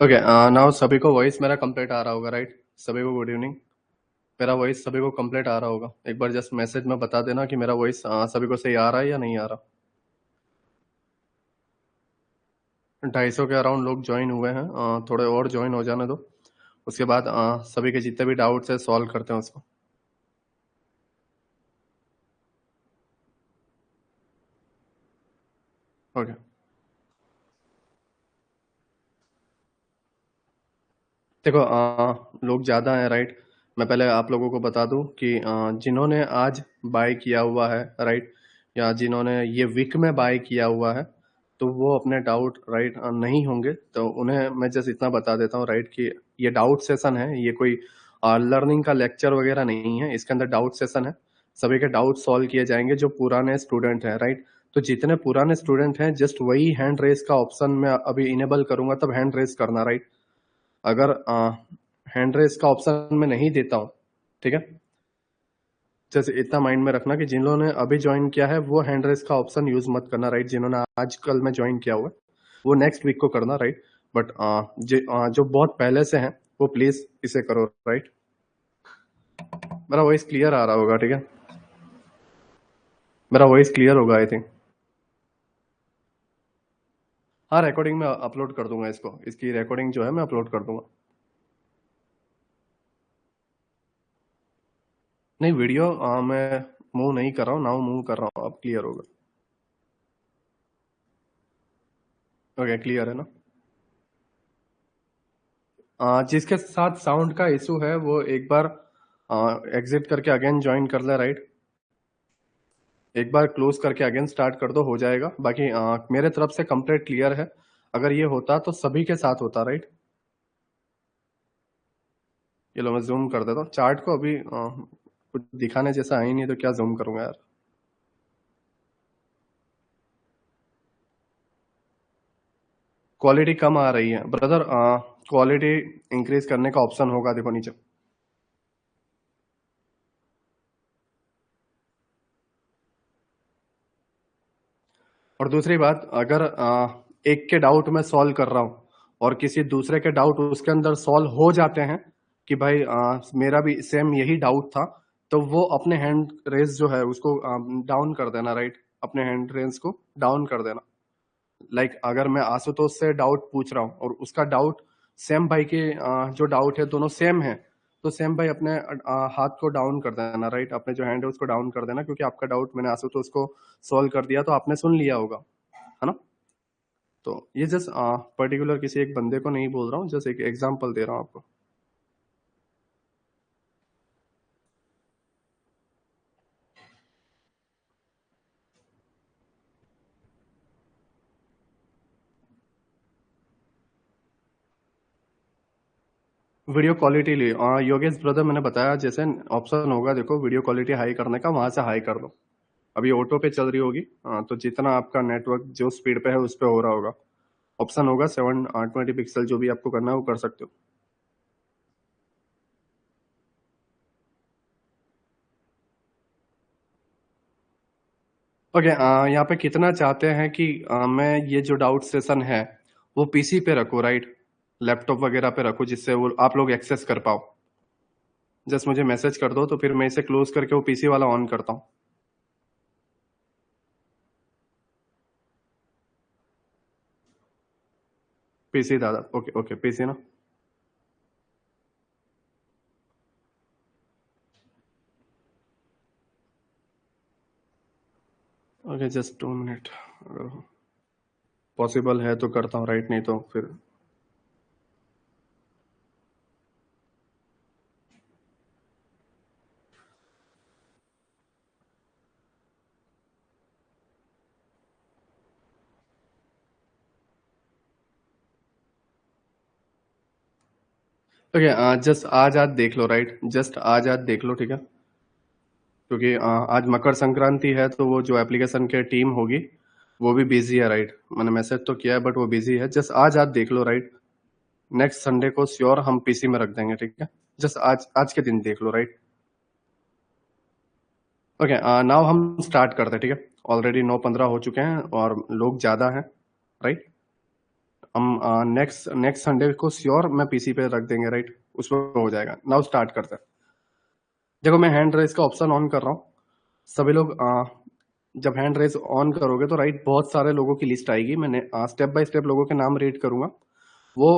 Okay, now सभी को voice मेरा कंप्लीट आ रहा होगा, राइट? सभी को गुड इवनिंग। मेरा वॉइस सभी को कंप्लीट आ रहा होगा? एक बार जस्ट मैसेज में बता देना कि मेरा वॉइस सभी को सही आ रहा है या नहीं आ रहा। 250 के अराउंड लोग ज्वाइन हुए हैं, थोड़े और ज्वाइन हो जाने दो। उसके बाद सभी के जितने भी डाउट्स है सॉल्व करते हैं उसको। ओके, देखो लोग ज़्यादा हैं, राइट? मैं पहले आप लोगों को बता दूं कि जिन्होंने आज बाय किया हुआ है, राइट, या जिन्होंने ये वीक में बाय किया हुआ है, तो वो अपने डाउट, राइट, नहीं होंगे। तो उन्हें मैं जस्ट इतना बता देता हूँ, राइट, कि ये डाउट सेशन है, ये कोई लर्निंग का लेक्चर वगैरह नहीं है। इसके अंदर डाउट सेशन है, सभी के डाउट सॉल्व किए जाएंगे जो पुराने स्टूडेंट हैं, राइट? तो जितने पुराने स्टूडेंट हैं, जस्ट वही हैंड रेस का ऑप्शन मैं अभी इनेबल करूंगा, तब हैंड रेस करना, राइट? अगर हैंड रेस का ऑप्शन मैं नहीं देता हूँ, ठीक है, जैसे इतना माइंड में रखना कि जिन्होंने अभी ज्वाइन किया है वो हैंड रेस का ऑप्शन यूज मत करना, राइट? जिन्होंने आज कल में ज्वाइन किया हुआ है वो नेक्स्ट वीक को करना, राइट? बट जो बहुत पहले से हैं वो प्लीज इसे करो, राइट? मेरा वॉइस क्लियर आ रहा होगा, ठीक है? मेरा वॉइस क्लियर होगा आई थिंक। हाँ, रिकॉर्डिंग में अपलोड कर दूंगा इसको, इसकी रिकॉर्डिंग जो है मैं अपलोड कर दूंगा। नहीं, वीडियो मैं मूव नहीं कर रहा हूँ, नाउ मूव कर रहा हूँ, अब क्लियर होगा। ओके, क्लियर है ना? जिसके साथ साउंड का इशू है वो एक बार एग्जिट करके अगेन ज्वाइन कर ले, राइट? एक बार क्लोज करके अगेन स्टार्ट कर दो, हो जाएगा। बाकी मेरे तरफ से कंप्लीट क्लियर है। अगर ये होता तो सभी के साथ होता, राइट? ये लो, मैं जूम कर देता हूँ चार्ट को। अभी कुछ दिखाने जैसा है ही नहीं, तो क्या जूम करूंगा यार। क्वालिटी कम आ रही है ब्रदर, क्वालिटी इंक्रीज करने का ऑप्शन होगा, देखो नीचे। और दूसरी बात, अगर एक के डाउट में सॉल्व कर रहा हूं और किसी दूसरे के डाउट उसके अंदर सॉल्व हो जाते हैं कि भाई मेरा भी सेम यही डाउट था, तो वो अपने हैंड रेज जो है उसको डाउन कर देना, राइट? अपने हैंड रेज को डाउन कर देना। लाइक अगर मैं आशुतोष से डाउट पूछ रहा हूँ और उसका डाउट सेम भाई के जो डाउट है दोनों सेम है, तो सेम भाई अपने हाथ को डाउन कर देना, राइट? अपने जो हैंड है उसको डाउन कर देना, क्योंकि आपका डाउट मैंने आशुतोष को सॉल्व कर दिया तो आपने सुन लिया होगा, है ना? तो ये जस्ट पर्टिकुलर किसी एक बंदे को नहीं बोल रहा हूँ, जस्ट एक एग्जांपल दे रहा हूँ आपको। वीडियो क्वालिटी लिए योगेश ब्रदर, मैंने बताया जैसे ऑप्शन होगा, देखो वीडियो क्वालिटी हाई करने का, वहां से हाई कर दो। अभी ऑटो पे चल रही होगी, तो जितना आपका नेटवर्क जो स्पीड पे है उस पे हो रहा होगा, ऑप्शन होगा 720 पिक्सल, जो भी आपको करना है वो कर सकते हो। ओके, यहाँ पे कितना चाहते हैं कि मैं ये जो डाउट सेशन है वो पीसी पे रखूँ, राइट? लैपटॉप वगैरह पे रखूँ जिससे वो आप लोग एक्सेस कर पाओ। जस्ट मुझे मैसेज कर दो, तो फिर मैं इसे क्लोज करके वो पीसी वाला ऑन करता हूँ। पीसी दादा, ओके ओके, पीसी ना। ओके, जस्ट 2 मिनट, अगर पॉसिबल है तो करता हूँ, राइट? नहीं तो फिर ओके, जस्ट आज आज देख लो, राइट? जस्ट आज आज देख लो, ठीक है? क्योंकि आज मकर संक्रांति है, तो वो जो एप्लीकेशन के टीम होगी वो भी बिजी है, राइट? मैंने मैसेज तो किया है बट वो बिजी है। जस्ट आज आज देख लो, राइट? नेक्स्ट संडे को श्योर हम पीसी में रख देंगे, ठीक है? जस्ट आज आज के दिन देख लो, राइट? ओके, नाउ हम स्टार्ट करते हैं, ठीक है? ऑलरेडी 9:15 हो चुके हैं और लोग ज्यादा हैं, राइट? हम नेक्स्ट नेक्स्ट संडे को श्योर मैं पीसी पे रख देंगे, राइट? उसमें हो जाएगा। नाउ स्टार्ट करते हैं। देखो मैं हैंड रेस का ऑप्शन ऑन कर रहा हूँ। सभी लोग जब हैंड रेस ऑन करोगे तो राइट बहुत सारे लोगों की लिस्ट आएगी। मैंने स्टेप बाय स्टेप लोगों के नाम रीड करूंगा। वो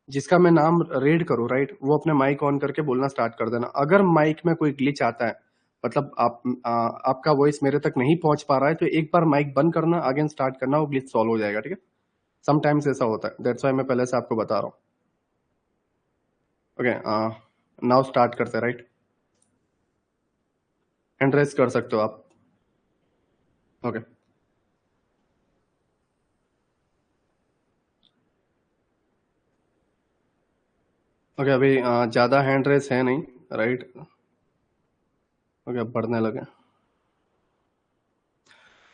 जिसका मैं नाम रीड करूँ राइट, वो अपने माइक ऑन करके बोलना स्टार्ट कर देना। अगर माइक में कोई ग्लिच आता है, मतलब आपका वॉइस मेरे तक नहीं पहुंच पा रहा है, तो एक बार माइक बंद करना, अगेन स्टार्ट करना, वो ग्लिच सॉल्व हो जाएगा। ठीक है? समटाइम्स ऐसा होता है, दैट्स व्हाई मैं पहले से आपको बता रहा हूँ। ओके, नाउ स्टार्ट करते हैं, राइट? हैंड रेस कर सकते हो आप। ओके ओके, अभी ज्यादा हैंड रेस है नहीं, राइट? ओके, अब बढ़ने लगे।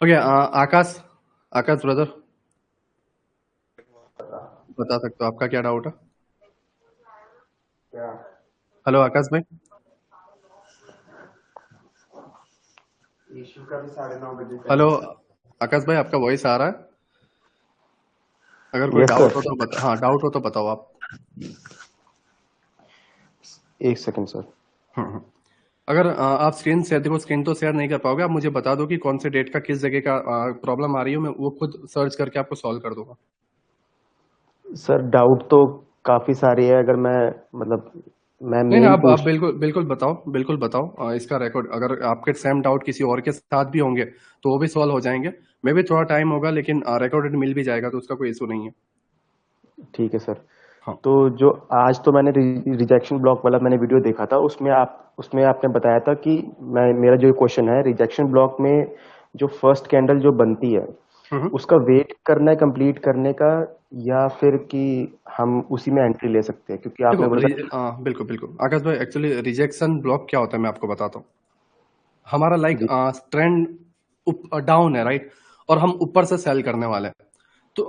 ओके, आकाश, आकाश ब्रदर, बता सकते हो आपका क्या डाउट है? हेलो आकाश भाई। इशू का भी 9:30 बजे हेलो तक। आकाश भाई, आपका वॉइस आ रहा है? अगर कोई यस डाउट सर। हो तो बता, हाँ डाउट हो तो बताओ आप। एक सेकंड सर। हम्म। अगर आप स्क्रीन शेयर, देखो स्क्रीन तो शेयर नहीं कर पाओगे, आप मुझे बता दो कि कौन से डेट का किस जगह का प्रॉब्लम आ रही है, मैं वो खुद सर्च करके आपको सॉल्व कर दूंगा। सर डाउट तो काफी सारी है, अगर मैं मतलब मैं नहीं नहीं, मेन आप पूछ। बिल्कुल बिल्कुल बताओ, बिल्कुल बताओ। इसका रिकॉर्ड, अगर आपके सेम डाउट किसी और के साथ भी होंगे तो वो भी सॉल्व हो जाएंगे। मे भी थोड़ा टाइम होगा, लेकिन रिकॉर्डेड मिल भी जाएगा, तो उसका कोई इशू नहीं है। ठीक है सर। हाँ तो जो आज तो मैंने रिजेक्शन ब्लॉक वाला मैंने वीडियो देखा था, उसमें आपने बताया था कि मेरा जो क्वेश्चन है, रिजेक्शन ब्लॉक में जो फर्स्ट कैंडल जो बनती है, हम्म। उसका वेट करना है कंप्लीट करने का, या फिर कि हम उसी में एंट्री ले सकते हैं, क्योंकि देखो आपने बोला था। बिल्कुल बिल्कुल आकाश भाई, एक्चुअली रिजेक्शन ब्लॉक क्या होता है मैं आपको बताता हूँ। हमारा लाइक जी। ट्रेंड डाउन है, राइट? और हम ऊपर से सेल करने वाले हैं। तो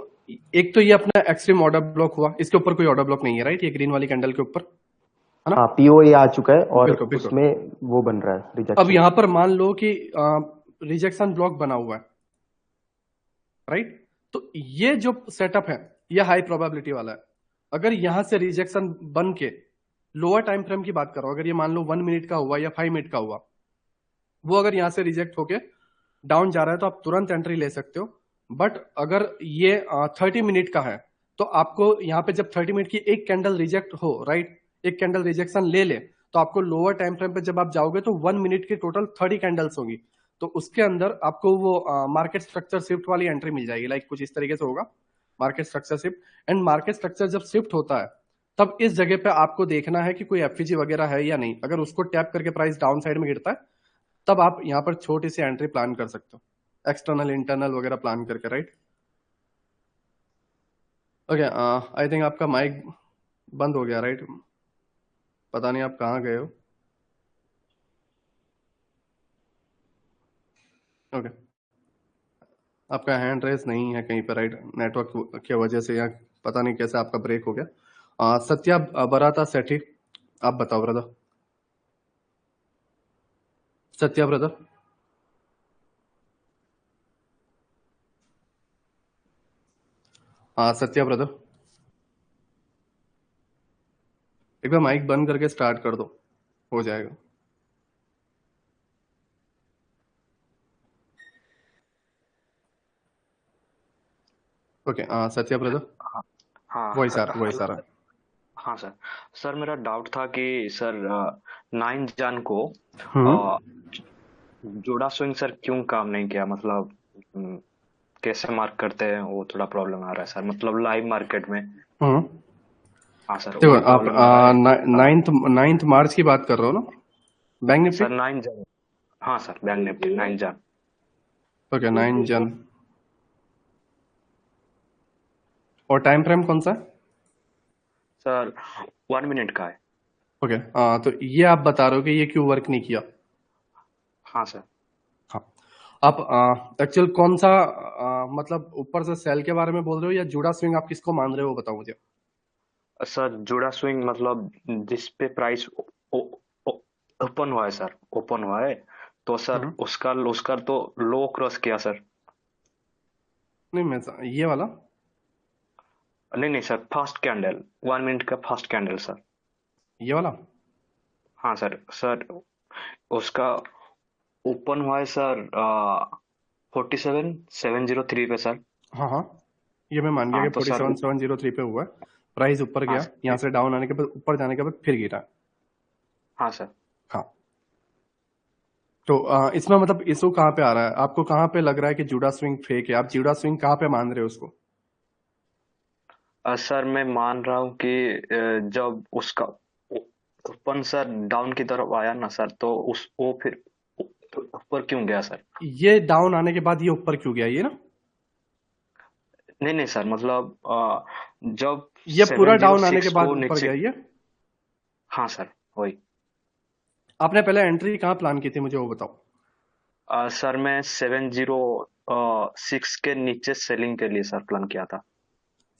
एक तो ये अपना एक्सट्रीम ऑर्डर ब्लॉक हुआ, इसके ऊपर कोई ऑर्डर ब्लॉक नहीं है, राइट? ये ग्रीन वाली कैंडल के ऊपर है ना? हाँ, पीओए आ चुका है और बिल्कुल बिल्कुल। उसमें वो बन रहा है अब रिजेक्शन। यहां पर मान लो कि रिजेक्शन ब्लॉक बना हुआ है, राइट? तो ये जो सेटअप है, ये हाई प्रोबेबिलिटी वाला है। अगर यहां से रिजेक्शन बन के, लोअर टाइम फ्रेम की बात करो, अगर ये मान लो 1 मिनट का हुआ या 5 मिनट का हुआ, वो अगर यहां से रिजेक्ट होके डाउन जा रहा है तो आप तुरंत एंट्री ले सकते हो। बट अगर ये 30 मिनट का है, तो आपको यहाँ पे जब 30 मिनट की एक कैंडल रिजेक्ट हो, राइट, एक कैंडल रिजेक्शन ले ले, तो आपको लोअर टाइम फ्रेम पे जब आप जाओगे तो 1 मिनट की टोटल 30 कैंडल्स होंगी। तो उसके अंदर आपको वो मार्केट स्ट्रक्चर शिफ्ट वाली एंट्री मिल जाएगी, लाइक कुछ इस तरीके से होगा market structure shift. And market structure जब शिफ्ट होता है, तब इस जगह पे आपको देखना है कि कोई एफईजी वगैरह है या नहीं। अगर उसको टैप करके प्राइस डाउन साइड में गिरता है, तब आप यहाँ पर छोटी सी एंट्री प्लान कर सकते हो, एक्सटर्नल इंटरनल वगैरह प्लान करके, राइट? ओके, आई थिंक आपका माइक बंद हो गया, राइट? पता नहीं आप कहाँ गए हो। ओके, आपका हैंड रेस नहीं है कहीं पर, राइट? नेटवर्क की वजह से, या पता नहीं कैसे आपका ब्रेक हो गया। सत्या बराता सेठी, आप बताओ ब्रदर। सत्या ब्रदर। हाँ सत्या ब्रदर, एक बार माइक बंद करके स्टार्ट कर दो, हो जाएगा। ओके, सत्या ब्रदर, हाँ हाँ वॉइस आ रहा, वॉइस हेलो आ रहा सर। हाँ सर। सर मेरा डाउट था कि सर 9 जन को है। अ, जोड़ा स्विंग सर क्यों काम नहीं किया, मतलब कैसे मार्क करते हैं, वो थोड़ा प्रॉब्लम आ रहा है सर, मतलब लाइव मार्केट में। हम्म। हाँ सर, देखो वही आप प्रॉब्लम आ रहा है। नाइन्थ नाइन्थ मार्च की बात कर रहे हो ना, बैंक निफ्टी? सर 9 जन। हाँ सर, बैंक निफ्टी 9 जन। ओके, 9 जन। और टाइम फ्रेम कौन सा है? सर 1 मिनट का है। ओके, तो ये आप बता रहे हो कि ये क्यों वर्क नहीं किया? हाँ सर। हाँ, आप एक्चुअल कौन सा मतलब ऊपर से सेल के बारे में बोल रहे हो, या जुड़ा स्विंग आप किसको मान रहे हो, वो बताओ मुझे। सर जोड़ा स्विंग मतलब जिस पे प्राइस ओपन हुआ है सर, ओपन हुआ है, तो सर हम्म। उसका उसका तो लो क्रॉस किया सर। नहीं, मैं ये वाला। नहीं नहीं सर, फर्स्ट कैंडल, 1 मिनट का फर्स्ट कैंडल सर। ये वाला? हाँ सर। सर उसका ओपन हुआ है सर 47,703 पे सर। हाँ हाँ, ये मैं मान गया हाँ कि तो सर 47,703 पे हुआ है। प्राइस ऊपर हाँ गया, यहाँ सर। से डाउन आने के बाद, ऊपर जाने के बाद फिर गिरा। हाँ सर। हाँ, तो इसमें मतलब इशू कहाँ पे आ रहा है? आपको कहाँ पे लग रहा है कि जुड़ा स्विंग फेक है? आप जुड़ा स्विंग कहाँ पे मान रहे हो उसको? सर मैं मान रहा हूँ कि जब उसका ओपन सर डाउन की तरफ आया ना सर, तो उस वो फिर ऊपर क्यों गया सर? ये डाउन आने के बाद ये ऊपर क्यों गया, ये ना? नहीं नहीं सर, मतलब जब ये पूरा सेवन जीरो डाउन आने के सिक्स बाद को ऊपर नीचे। गया ये? हाँ सर वही। आपने पहले एंट्री कहाँ प्लान की थी, मुझे वो बताओ। सर मैं 706 के नीचे सेलिंग के लिए सर प्लान किया था।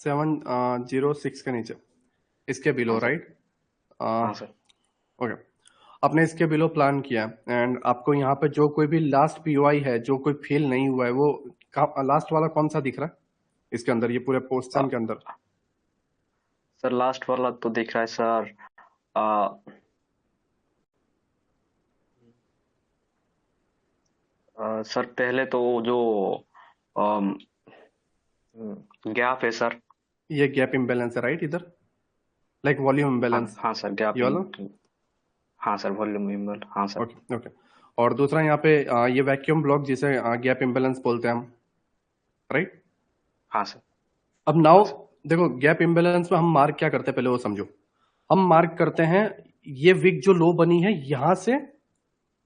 706 के नीचे, इसके बिलो, हाँ सर। राइट? हाँ सर। ओके, आपने इसके बिलो प्लान किया, एंड आपको यहाँ पे जो कोई भी लास्ट पीओआई है जो कोई फेल नहीं हुआ है, वो लास्ट वाला कौन सा दिख रहा है इसके अंदर, ये पूरे पोस्टन के अंदर? सर लास्ट वाला तो दिख रहा है सर। आ, सर पहले तो वो जो गैप है सर। ये गैप इम्बेलेंस है, राइट? इधर लाइक वॉल्यूम हाँ इम्बेलेंस, हाँ सर, गैप। ये वाला? हाँ सर, वॉल्यूम इम्बल, हाँ सर। Okay okay. और दूसरा यहाँ पे ये वैक्यूम ब्लॉक जिसे गैप इम्बेलेंस बोलते हैं हम, राइट? हाँ सर। अब नाउ हाँ सर। देखो, गैप इम्बेलेंस में हम मार्क क्या करते हैं पहले वो समझो। हम मार्क करते हैं ये विक जो लो बनी है यहां से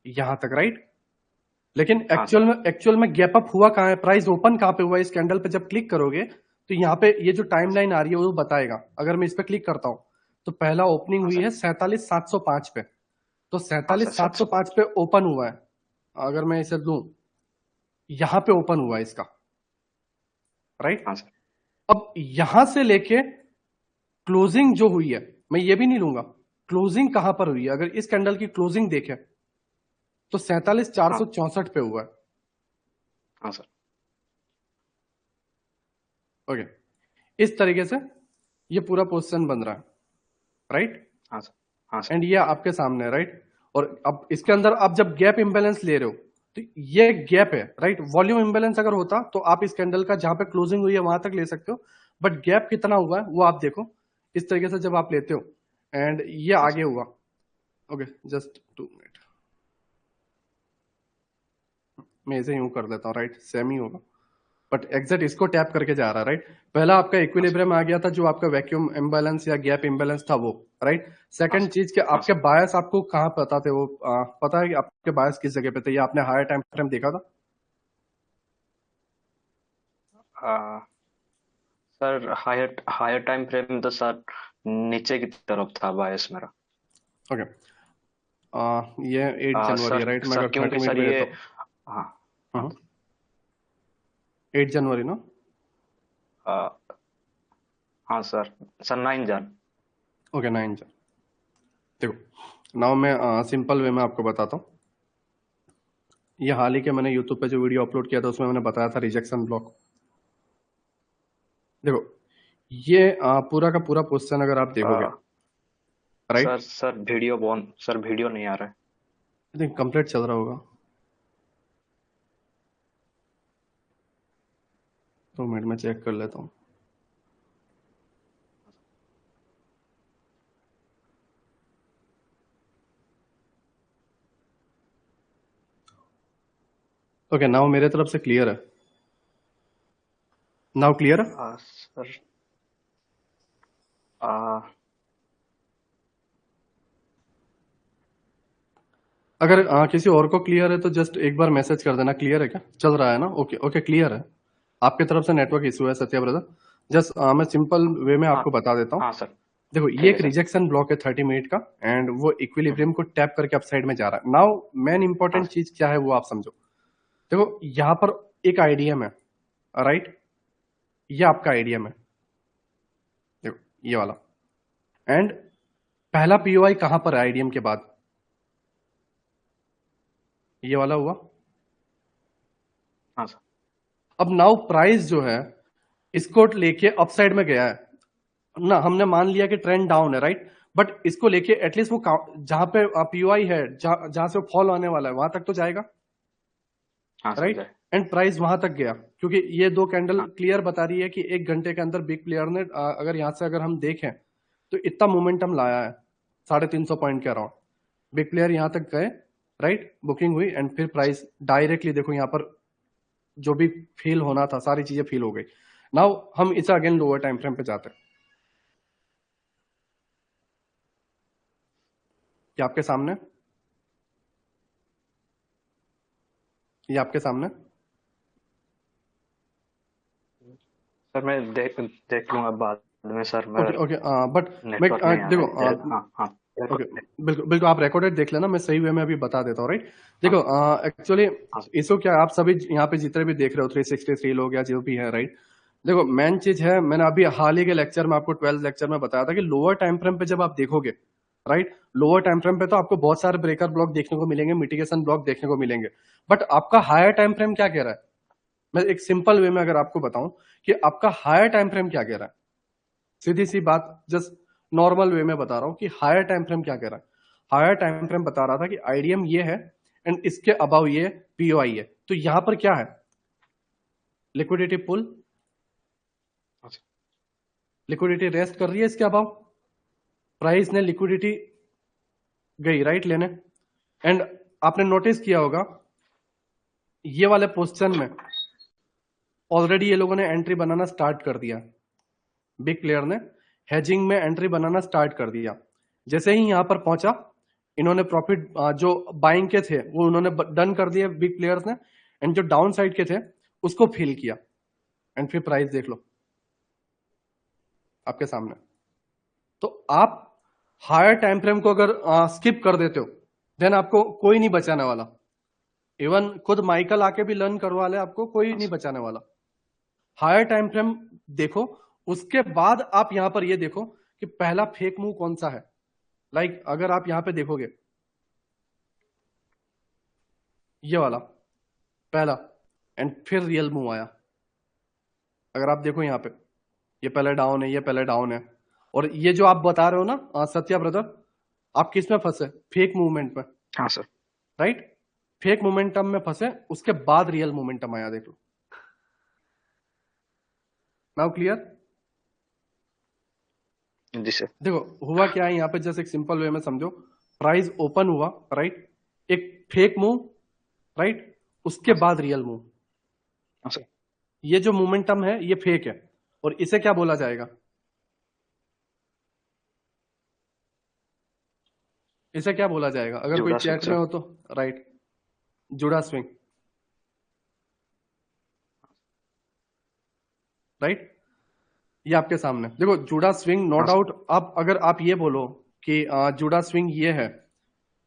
यहां तक, राइट? लेकिन हाँ सर। एक्चुअल में गैप अप हुआ कहाँ है, प्राइस ओपन कहाँ पे हुआ है? इस कैंडल पे जब क्लिक करोगे तो यहाँ पे ये जो हाँ टाइमलाइन सर। आ रही है वो बताएगा। अगर मैं इस पे क्लिक करता हूं तो पहला ओपनिंग हाँ हुई सर। है 47,705 पे, तो हाँ सर, 47,705 705। पे ओपन हुआ है। अगर मैं इसे लूं, यहां पे ओपन हुआ है इसका, राइट? हाँ सर। अब यहां से लेके क्लोजिंग जो हुई है, मैं ये भी नहीं लूंगा क्लोजिंग कहां पर हुई है। अगर इस कैंडल की क्लोजिंग देखें तो 47,464 पे हुआ है। हाँ सर। ओके, इस तरीके से ये पूरा पोजीशन बन रहा है, राइट? हाँ सर। हाँ सर। एंड ये आपके सामने है, राइट? और अब इसके अंदर आप जब गैप इंबैलेंस ले रहे हो तो ये गैप है, राइट? वॉल्यूम इंबैलेंस अगर होता तो आप इस कैंडल का जहां पे क्लोजिंग हुई है वहां तक ले सकते हो, बट गैप कितना हुआ है वो आप देखो। इस तरीके से जब आप लेते हो एंड ये हाँ आगे सर। हुआ, ओके, जस्ट 2 मिनट, मैं इसे यूं कर देता हूँ, राइट? सेम ही होगा, बट एग्जैक्ट इसको टैप करके जा रहा है, राइट? पहला आपका हाँ सर। इक्विलिब्रियम आ गया था जो आपका वैक्यूम इम्बैलेंस या गैप इम्बैलेंस था वो, राइट? हाँ सेकंड सर। चीज के हाँ आपके सर। बायस आपको कहाँ पता थे? वो पता है कि आपके बायस किस जगह पे थे, या आपने हायर टाइम फ्रेम देखा था? आ, sir higher higher time frame में तो सर नीचे की तरफ था बायस मेरा। ओके, ये 8 जनवरी है, सर राइट? मैं सर अगर क्योंकि 30 मिनट सर में ये। लेता हूँ, हाँ। हाँ। 8 जनवरी ना? आ, हाँ सर। सर 9 जन। ओके, 9 जन। देखो, नाउ मैं सिंपल वे में आपको बताता हूँ। ये हाल ही के मैंने यूट्यूब पे जो वीडियो अपलोड किया था उसमें मैंने बताया था रिजेक्शन ब्लॉक। देखो, ये पूरा का पूरा पोजीशन अगर आप देखोगे, राइट? सर वीडियो नहीं आ रहा है। आई थिंक कंप्लीट चल रहा होगा। 2 मिनट में चेक कर लेता हूँ। ओके, नाउ मेरे तरफ से क्लियर है। नाउ क्लियर है? सर आ, अगर किसी और को क्लियर है तो जस्ट एक बार मैसेज कर देना, क्लियर है क्या, चल रहा है ना? ओके ओके, क्लियर है। आपके तरफ से नेटवर्क इशू है सत्या ब्रदर। जस्ट मैं सिंपल वे में हाँ। आपको बता देता हूँ। हाँ सर। देखो, ये ठीक है एक सर। रिजेक्शन ब्लॉक है 30 मिनट का, एंड वो हम्म। इक्विलिब्रियम को टैप करके अप साइड में जा रहा है। नाउ मेन हाँ इंपॉर्टेंट सर। चीज क्या है वो आप समझो। देखो, यहाँ पर एक आईडीएम है, राइट? ये आपका आईडीएम है, देखो ये वाला। एंड पहला पीओआई कहां पर है आईडीएम के बाद? ये वाला हुआ। हाँ सर। अब नाउ प्राइस जो है इसको लेके अपसाइड में गया है। ना, हमने मान लिया कि ट्रेंड डाउन है, राइट, बट इसको लेके एटलीस्ट वो जहां पे पीओआई है, जहां से फॉल आने वाला है वहां तक तो जाएगा, हाँ राइट, समझे। एंड प्राइस वहां तक गया, क्योंकि ये दो कैंडल हाँ क्लियर बता रही है कि 1 घंटे के अंदर बिग प्लेयर ने अगर यहां से अगर हम देखें तो इतना मोमेंटम लाया है 350 पॉइंट के अराउंड। बिग प्लेयर यहां तक गए, राइट, बुकिंग हुई एंड फिर प्राइस डायरेक्टली देखो यहां पर जो भी फील होना था सारी चीजें फील हो गई। नाउ हम इसे अगेन लोअर टाइम फ्रेम पे जाते हैं। ये आपके सामने, ये आपके सामने, सर मैं देख लूंगा बाद में सर, ओके मेरा ओके, बट मैं नेटवर्क नहीं आ रहा देखो है इधर। हाँ हाँ ओके, बिल्कुल। बिल्कुल बिल्कुल आप रिकॉर्डेड देख लेना, मैं सही वे में अभी बता देता हूँ, राइट। देखो हाँ एक्चुअली हाँ सर। इसको क्या, आप सभी यहाँ पे जितने भी देख रहे हो 363 लोग या जो भी है, राइट, देखो मेन चीज है, मैंने अभी हाल ही के लेक्चर में आपको 12th लेक्चर में बताया था कि लोअर टाइम फ्रेम पे जब आप देखोगे, राइट, लोअर टाइम फ्रेम पे तो आपको बहुत सारे ब्रेकर ब्लॉक देखने को मिलेंगे, मिटिगेशन ब्लॉक देखने को मिलेंगे, बट आपका हायर टाइम फ्रेम क्या कह रहा है? मैं एक सिंपल वे में अगर आपको बताऊं कि आपका हायर टाइम फ्रेम क्या कह रहा है, सीधी सी बात, जस्ट नॉर्मल वे में बता रहा हूं कि हायर टाइम फ्रेम क्या कह रहा है। हायर टाइम फ्रेम बता रहा था कि आईडीएम ये है एंड इसके अबाव ये पीओआई है, तो यहां पर क्या है, लिक्विडिटी पुल, अच्छा लिक्विडिटी रेस्ट कर रही है इसके अबाव, प्राइस ने लिक्विडिटी गई राइट लेने, एंड आपने नोटिस किया होगा ये वाले पोजीशन में ऑलरेडी ये लोगों ने एंट्री बनाना स्टार्ट कर दिया, बिग प्लेयर ने हेजिंग में एंट्री बनाना स्टार्ट कर दिया। जैसे ही यहां पर पहुंचा इन्होंने प्रॉफिट जो बाइंग के थे वो उन्होंने डन कर दिए बिग प्लेयर्स ने, एंड जो डाउन साइड के थे उसको फिल किया, एंड फिर प्राइस देख लो आपके सामने। तो आप हायर टाइम फ्रेम को अगर स्किप कर देते हो देन आपको कोई नहीं बचाने वाला, इवन खुद माइकल आके भी लर्न करवा ले आपको कोई हाँ नहीं सर। बचाने वाला। हायर टाइम फ्रेम देखो, उसके बाद आप यहां पर ये देखो कि पहला फेक मूव कौन सा है। लाइक अगर आप यहां पे देखोगे ये वाला पहला, एंड फिर रियल मूव आया, अगर आप देखो यहां पे ये पहले डाउन है, ये पहले डाउन है, और ये जो आप बता रहे हो ना सत्या ब्रदर, आप किस में फंसे, फेक मूवमेंट में, हाँ सर। राइट, फेक मोमेंटम में फंसे, उसके बाद रियल मोमेंटम आया, देखो नाउ क्लियर। जी सर। देखो हुआ क्या है यहां पे, जस्ट एक सिंपल वे में समझो, प्राइस ओपन हुआ, राइट, एक फेक मूव, राइट, उसके हाँ सर। बाद रियल मूव। हाँ सर। ये जो मोमेंटम है ये फेक है, और इसे क्या बोला जाएगा, इसे क्या बोला जाएगा, अगर कोई जुड़ा स्विंग चैट में सर। हो तो, राइट, जुड़ा स्विंग, राइट, ये आपके सामने देखो जुड़ा स्विंग, नो हाँ सर। डाउट। आप अगर आप ये बोलो कि जुड़ा स्विंग ये है,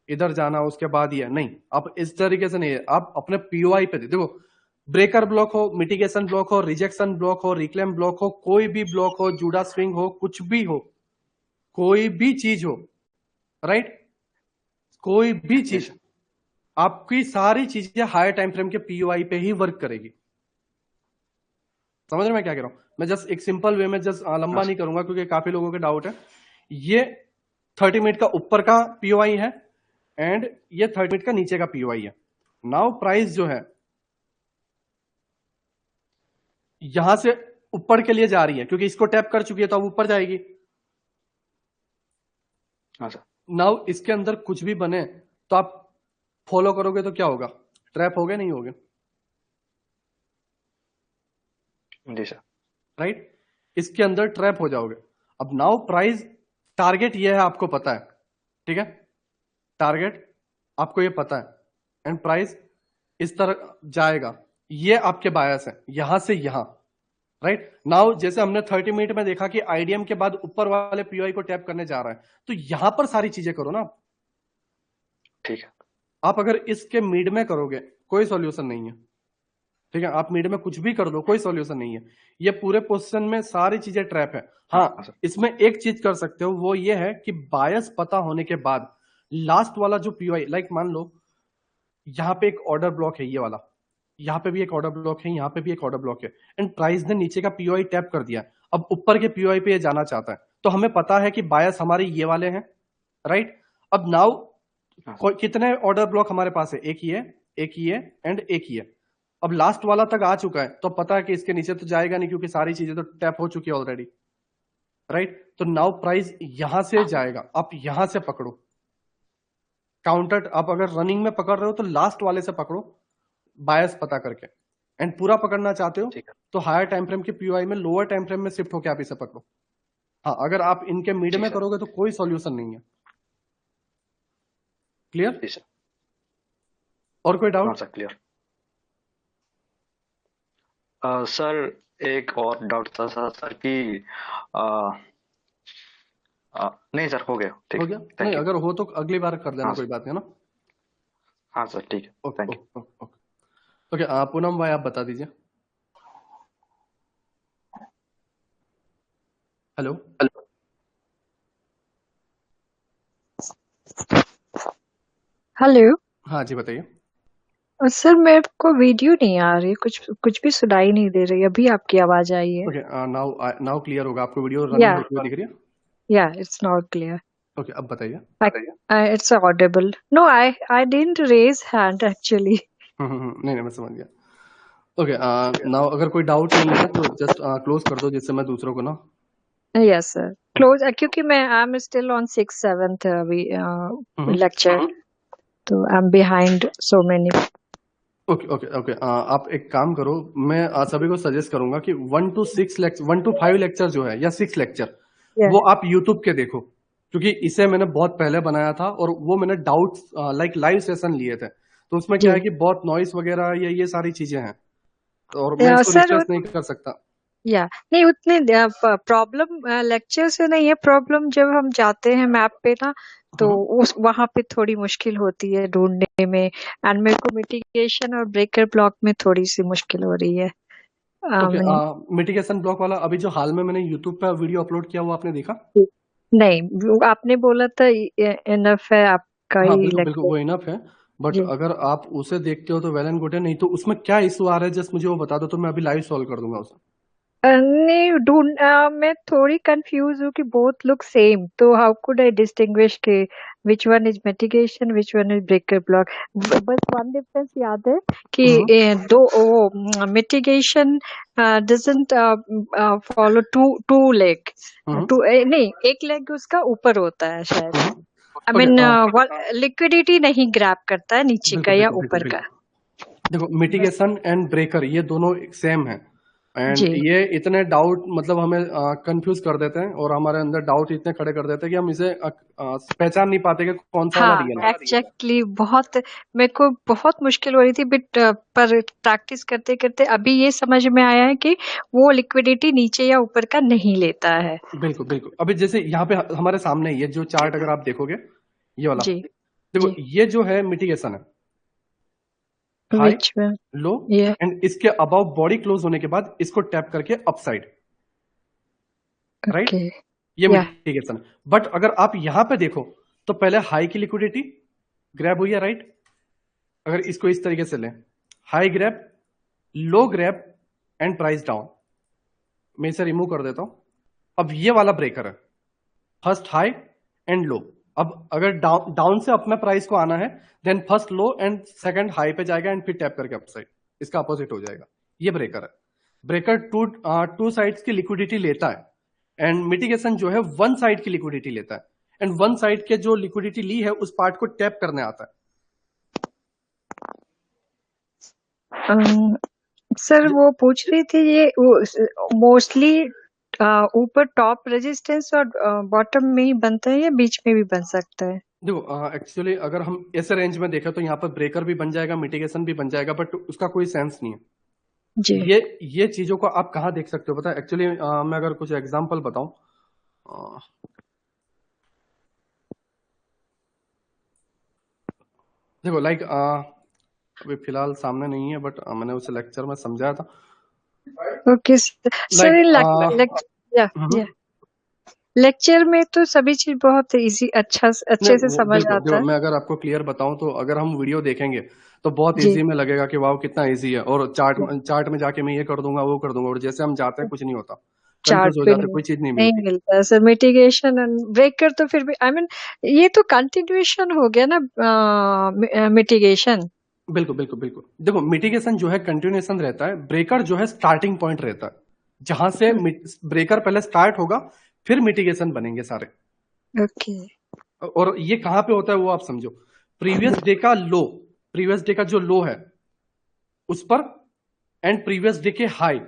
इधर जाना उसके बाद ये नहीं, आप इस तरीके से नहीं है, आप अपने पीओआई पे देखो, ब्रेकर ब्लॉक हो, मिटिगेशन ब्लॉक हो, रिजेक्शन ब्लॉक हो, रिक्लेम ब्लॉक हो, कोई भी ब्लॉक हो, जुड़ा स्विंग हो, कुछ भी हो, कोई भी चीज हो, राइट, कोई भी जी चीज, सर। आपकी सारी चीजें हायर टाइम फ्रेम के पीओआई पे ही वर्क करेगी। समझ रहे हैं मैं क्या कह रहा हूं? मैं जस्ट एक सिंपल वे में जस्ट हाँ लंबा सर। नहीं करूंगा क्योंकि काफी लोगों के डाउट है। ये 30 मिनट का ऊपर का पीओआई है एंड ये 30 मिनट का नीचे का पीओआई है। नाउ प्राइस जो है यहां से ऊपर के लिए जा रही है क्योंकि इसको टैप कर चुकी है तो अब ऊपर जाएगी। हाँ सर। नाउ इसके अंदर कुछ भी बने तो आप फॉलो करोगे तो क्या होगा, ट्रैप हो गए नहीं होगे, जी सर। राइट, इसके अंदर ट्रैप हो जाओगे। अब नाउ प्राइस टारगेट ये है आपको पता है, ठीक है, टारगेट आपको ये पता है एंड प्राइस इस तरह जाएगा, ये आपके बायस है यहां से यहां, राइट। नाउ जैसे हमने 30 मिनट में देखा कि आईडीएम के बाद ऊपर वाले पीओआई को टैप करने जा रहा है, तो यहां पर सारी चीजें करो ना। ठीक है। आप अगर इसके मिड में करोगे कोई सॉल्यूशन नहीं है, ठीक है, आप मिड में कुछ भी कर दो कोई सॉल्यूशन नहीं है, ये पूरे पोजीशन में सारी चीजें ट्रैप है। हाँ हाँ, सर। इसमें एक चीज कर सकते हो वो ये है कि बायस पता होने के बाद लास्ट वाला जो पीओआई, लाइक मान लो यहां पे एक ऑर्डर ब्लॉक है, ये वाला, यहां पे भी एक ऑर्डर ब्लॉक है, यहां पे भी एक ऑर्डर ब्लॉक है, एंड प्राइस ने नीचे का पीओआई टैप कर दिया। अब ऊपर के पीओआई पे ये जाना चाहता है, तो हमें पता है कि बायस हमारे ये वाले हैं, राइट। अब नाउ कितने ऑर्डर ब्लॉक हमारे पास है, एक ही है, एक ही है एंड एक ही है। अब लास्ट वाला तक आ चुका है, तो पता है कि इसके नीचे तो जाएगा नहीं क्योंकि सारी चीजें तो टैप हो चुकी है ऑलरेडी, राइट। तो नाउ प्राइस यहां से जाएगा, आप यहां से पकड़ो काउंटर। आप अगर रनिंग में पकड़ रहे हो तो लास्ट वाले से पकड़ो बायस पता करके, एंड पूरा पकड़ना चाहते हो तो हायर टाइम फ्रेम के पीओआई में लोअर टाइम फ्रेम में शिफ्ट होकर आप इसे पकड़ो। हाँ, अगर आप इनके मिड में करोगे तो कोई सॉल्यूशन नहीं है। क्लियर? और कोई डाउट? Sir clear. सर एक और डाउट था सर कि नहीं सर, हो गया, ठीक हो गया? थैंक नहीं, यू। अगर हो तो अगली बार कर लेना, हाँ कोई बात नहीं है ना। हाँ सर, ठीक है, okay thank you. Okay okay. Poonam भाई आप बता दीजिए। हेलो। हेलो। हाँ जी, बताइए। सर मेरे को वीडियो नहीं आ रही, कुछ भी सुनाई नहीं दे रही। अभी आपकी आवाज आई है। ओके, नाउ क्लियर होगा। आपको वीडियो रनिंग या होती हुई दिख रही है? या इट्स नॉट क्लियर। ओके, अब बताइए। It's audible. No, I didn't raise hand actually. नहीं, मैं समझ गया। ओके, नाउ अगर कोई डाउट नहीं है तो जस्ट क्लोज कर दो, जिससे मैं दूसरों को ना। यस सर, क्लोज, क्योंकि मैं I am still on 6th 7th अभी लेक्चर, तो I am behind so many. Okay okay okay, आप एक काम करो, मैं सभी को सजेस्ट करूंगा कि 1 to 6 लेक्चर, 1 to 5 लेक्चर जो है या 6 लेक्चर, वो आप यूट्यूब के देखो, क्योंकि इसे मैंने बहुत पहले बनाया था और वो मैंने डाउट लाइक लाइव सेशन लिए थे, तो उसमें क्या है कि बहुत नॉइस वगैरह ये सारी चीजें हैं, और मैं इसको सर रिफ्रेश नहीं कर सकता। या नहीं, उतने प्रॉब्लम लेक्चर से नहीं है, प्रॉब्लम जब हम जाते हैं मैप पे ना, तो उस वहां पे थोड़ी मुश्किल होती है ढूंढने में, एंड मेरे को मिटिगेशन और ब्रेकर ब्लॉक में थोड़ी सी मुश्किल हो रही है। ओके, मिटिगेशन ब्लॉक वाला अभी जो हाल में मैंने यूट्यूब पे वीडियो अपलोड किया वो आपने देखा? नहीं, आपने बोला था इनफ है आपका हाँ, ही बिल्कुल बिल्कुल, लेक्चर। वो इनफ है, बट अगर आप उसे देखते हो तो वेल एंड गुड है, नहीं तो उसमें क्या इशू आ रहा है जस्ट मुझे वो बता दो, तो मैं अभी लाइव सॉल्व कर दूंगा उसे। नहीं, मैं थोड़ी कंफ्यूज हूँ कि बोथ लुक सेम, तो हाउ कुड आई डिस्टिंग्विश के which one is mitigation which one is breaker block. बस वन डिफरेंस याद है कि दो वो mitigation doesn't follow two leg, नहीं, एक लेग उसका ऊपर होता है शायद। आई मीन लिक्विडिटी नहीं ग्रैब करता है नीचे का या ऊपर का। देखो, मिटिगेशन एंड ब्रेकर ये दोनों सेम है, एंड ये इतने डाउट मतलब हमें कंफ्यूज कर देते हैं और हमारे अंदर डाउट इतने खड़े कर देते हैं कि हम इसे पहचान नहीं पाते कि कौन सा वाला रियल है। एक्जेक्टली, बहुत मेरे को बहुत मुश्किल हो रही थी, बट पर प्रैक्टिस करते करते अभी ये समझ में आया है कि वो लिक्विडिटी नीचे या ऊपर का नहीं लेता है। बिल्कुल बिल्कुल। अभी जैसे यहाँ पे हमारे सामने ये जो चार्ट अगर आप देखोगे, ये वाला देखो, ये जो है मिटिगेशन है, हाई लो एंड इसके अबाउ बॉडी क्लोज होने के बाद इसको टैप करके अपसाइड, राइट, ये मिटिगेशन है। बट अगर आप यहां पे देखो तो पहले हाई की लिक्विडिटी ग्रैब हुई है, राइट। अगर इसको इस तरीके से लें, high grab, low grab and price down, मैं इसे रिमूव कर देता हूं। अब ये वाला ब्रेकर है, फर्स्ट हाई एंड लो। अब अगर डाउन से अप में प्राइस को आना है, then first low and second high पे जाएगा एंड फिर टैप करके अपसाइड, इसका अपोजिट हो जाएगा। ये ब्रेकर है। ब्रेकर टू साइड्स की लिक्विडिटी लेता है, एंड मिटिगेशन जो है वन साइड की लिक्विडिटी लेता है, एंड वन साइड के जो लिक्विडिटी ली है उस पार्ट को टैप करने आता है। सर वो पूछ रही थी, ये मोस्टली ऊपर टॉप रेजिस्टेंस और बॉटम में ही बनता है या बीच में भी बन सकता है? देखो, एक्चुअली अगर हम ऐसे रेंज में देखें तो यहाँ पर ब्रेकर भी बन जाएगा, मिटिगेशन भी बन जाएगा, बट उसका कोई सेंस नहीं है जी। ये चीजों को आप कहाँ देख सकते हो पता है? एक्चुअली मैं अगर कुछ एग्जांपल बताऊं, देखो लाइक अभी फिलहाल सामने नहीं है, बट मैंने उसे लेक्चर में समझाया था। ओके सर, लेक्चर में तो सभी चीज बहुत इजी अच्छे से समझ आता है। मैं अगर आपको क्लियर बताऊं तो अगर हम वीडियो देखेंगे तो बहुत इजी में लगेगा कि वाह कितना इजी है, और चार्ट में जाके मैं ये कर दूंगा वो कर दूंगा, और जैसे हम जाते हैं कुछ नहीं होता। चार्ट कंफ्यूज हो पे जाते, कोई चीज नहीं नहीं मिलती। मिलता सर। मिटिगेशन एंड ब्रेकर तो फिर भी ये तो कंटिन्यूएशन हो गया ना मिटिगेशन। बिल्कुल बिल्कुल बिल्कुल, देखो मिटिगेशन जो है कंटिन्यूएशन रहता है, ब्रेकर जो है स्टार्टिंग पॉइंट रहता है, जहां से ब्रेकर पहले स्टार्ट होगा फिर मिटिगेशन बनेंगे सारे। ओके। और ये कहां पे होता है वो आप समझो, प्रीवियस डे का लो, प्रीवियस डे का जो लो है उस पर, एंड प्रीवियस डे के हाई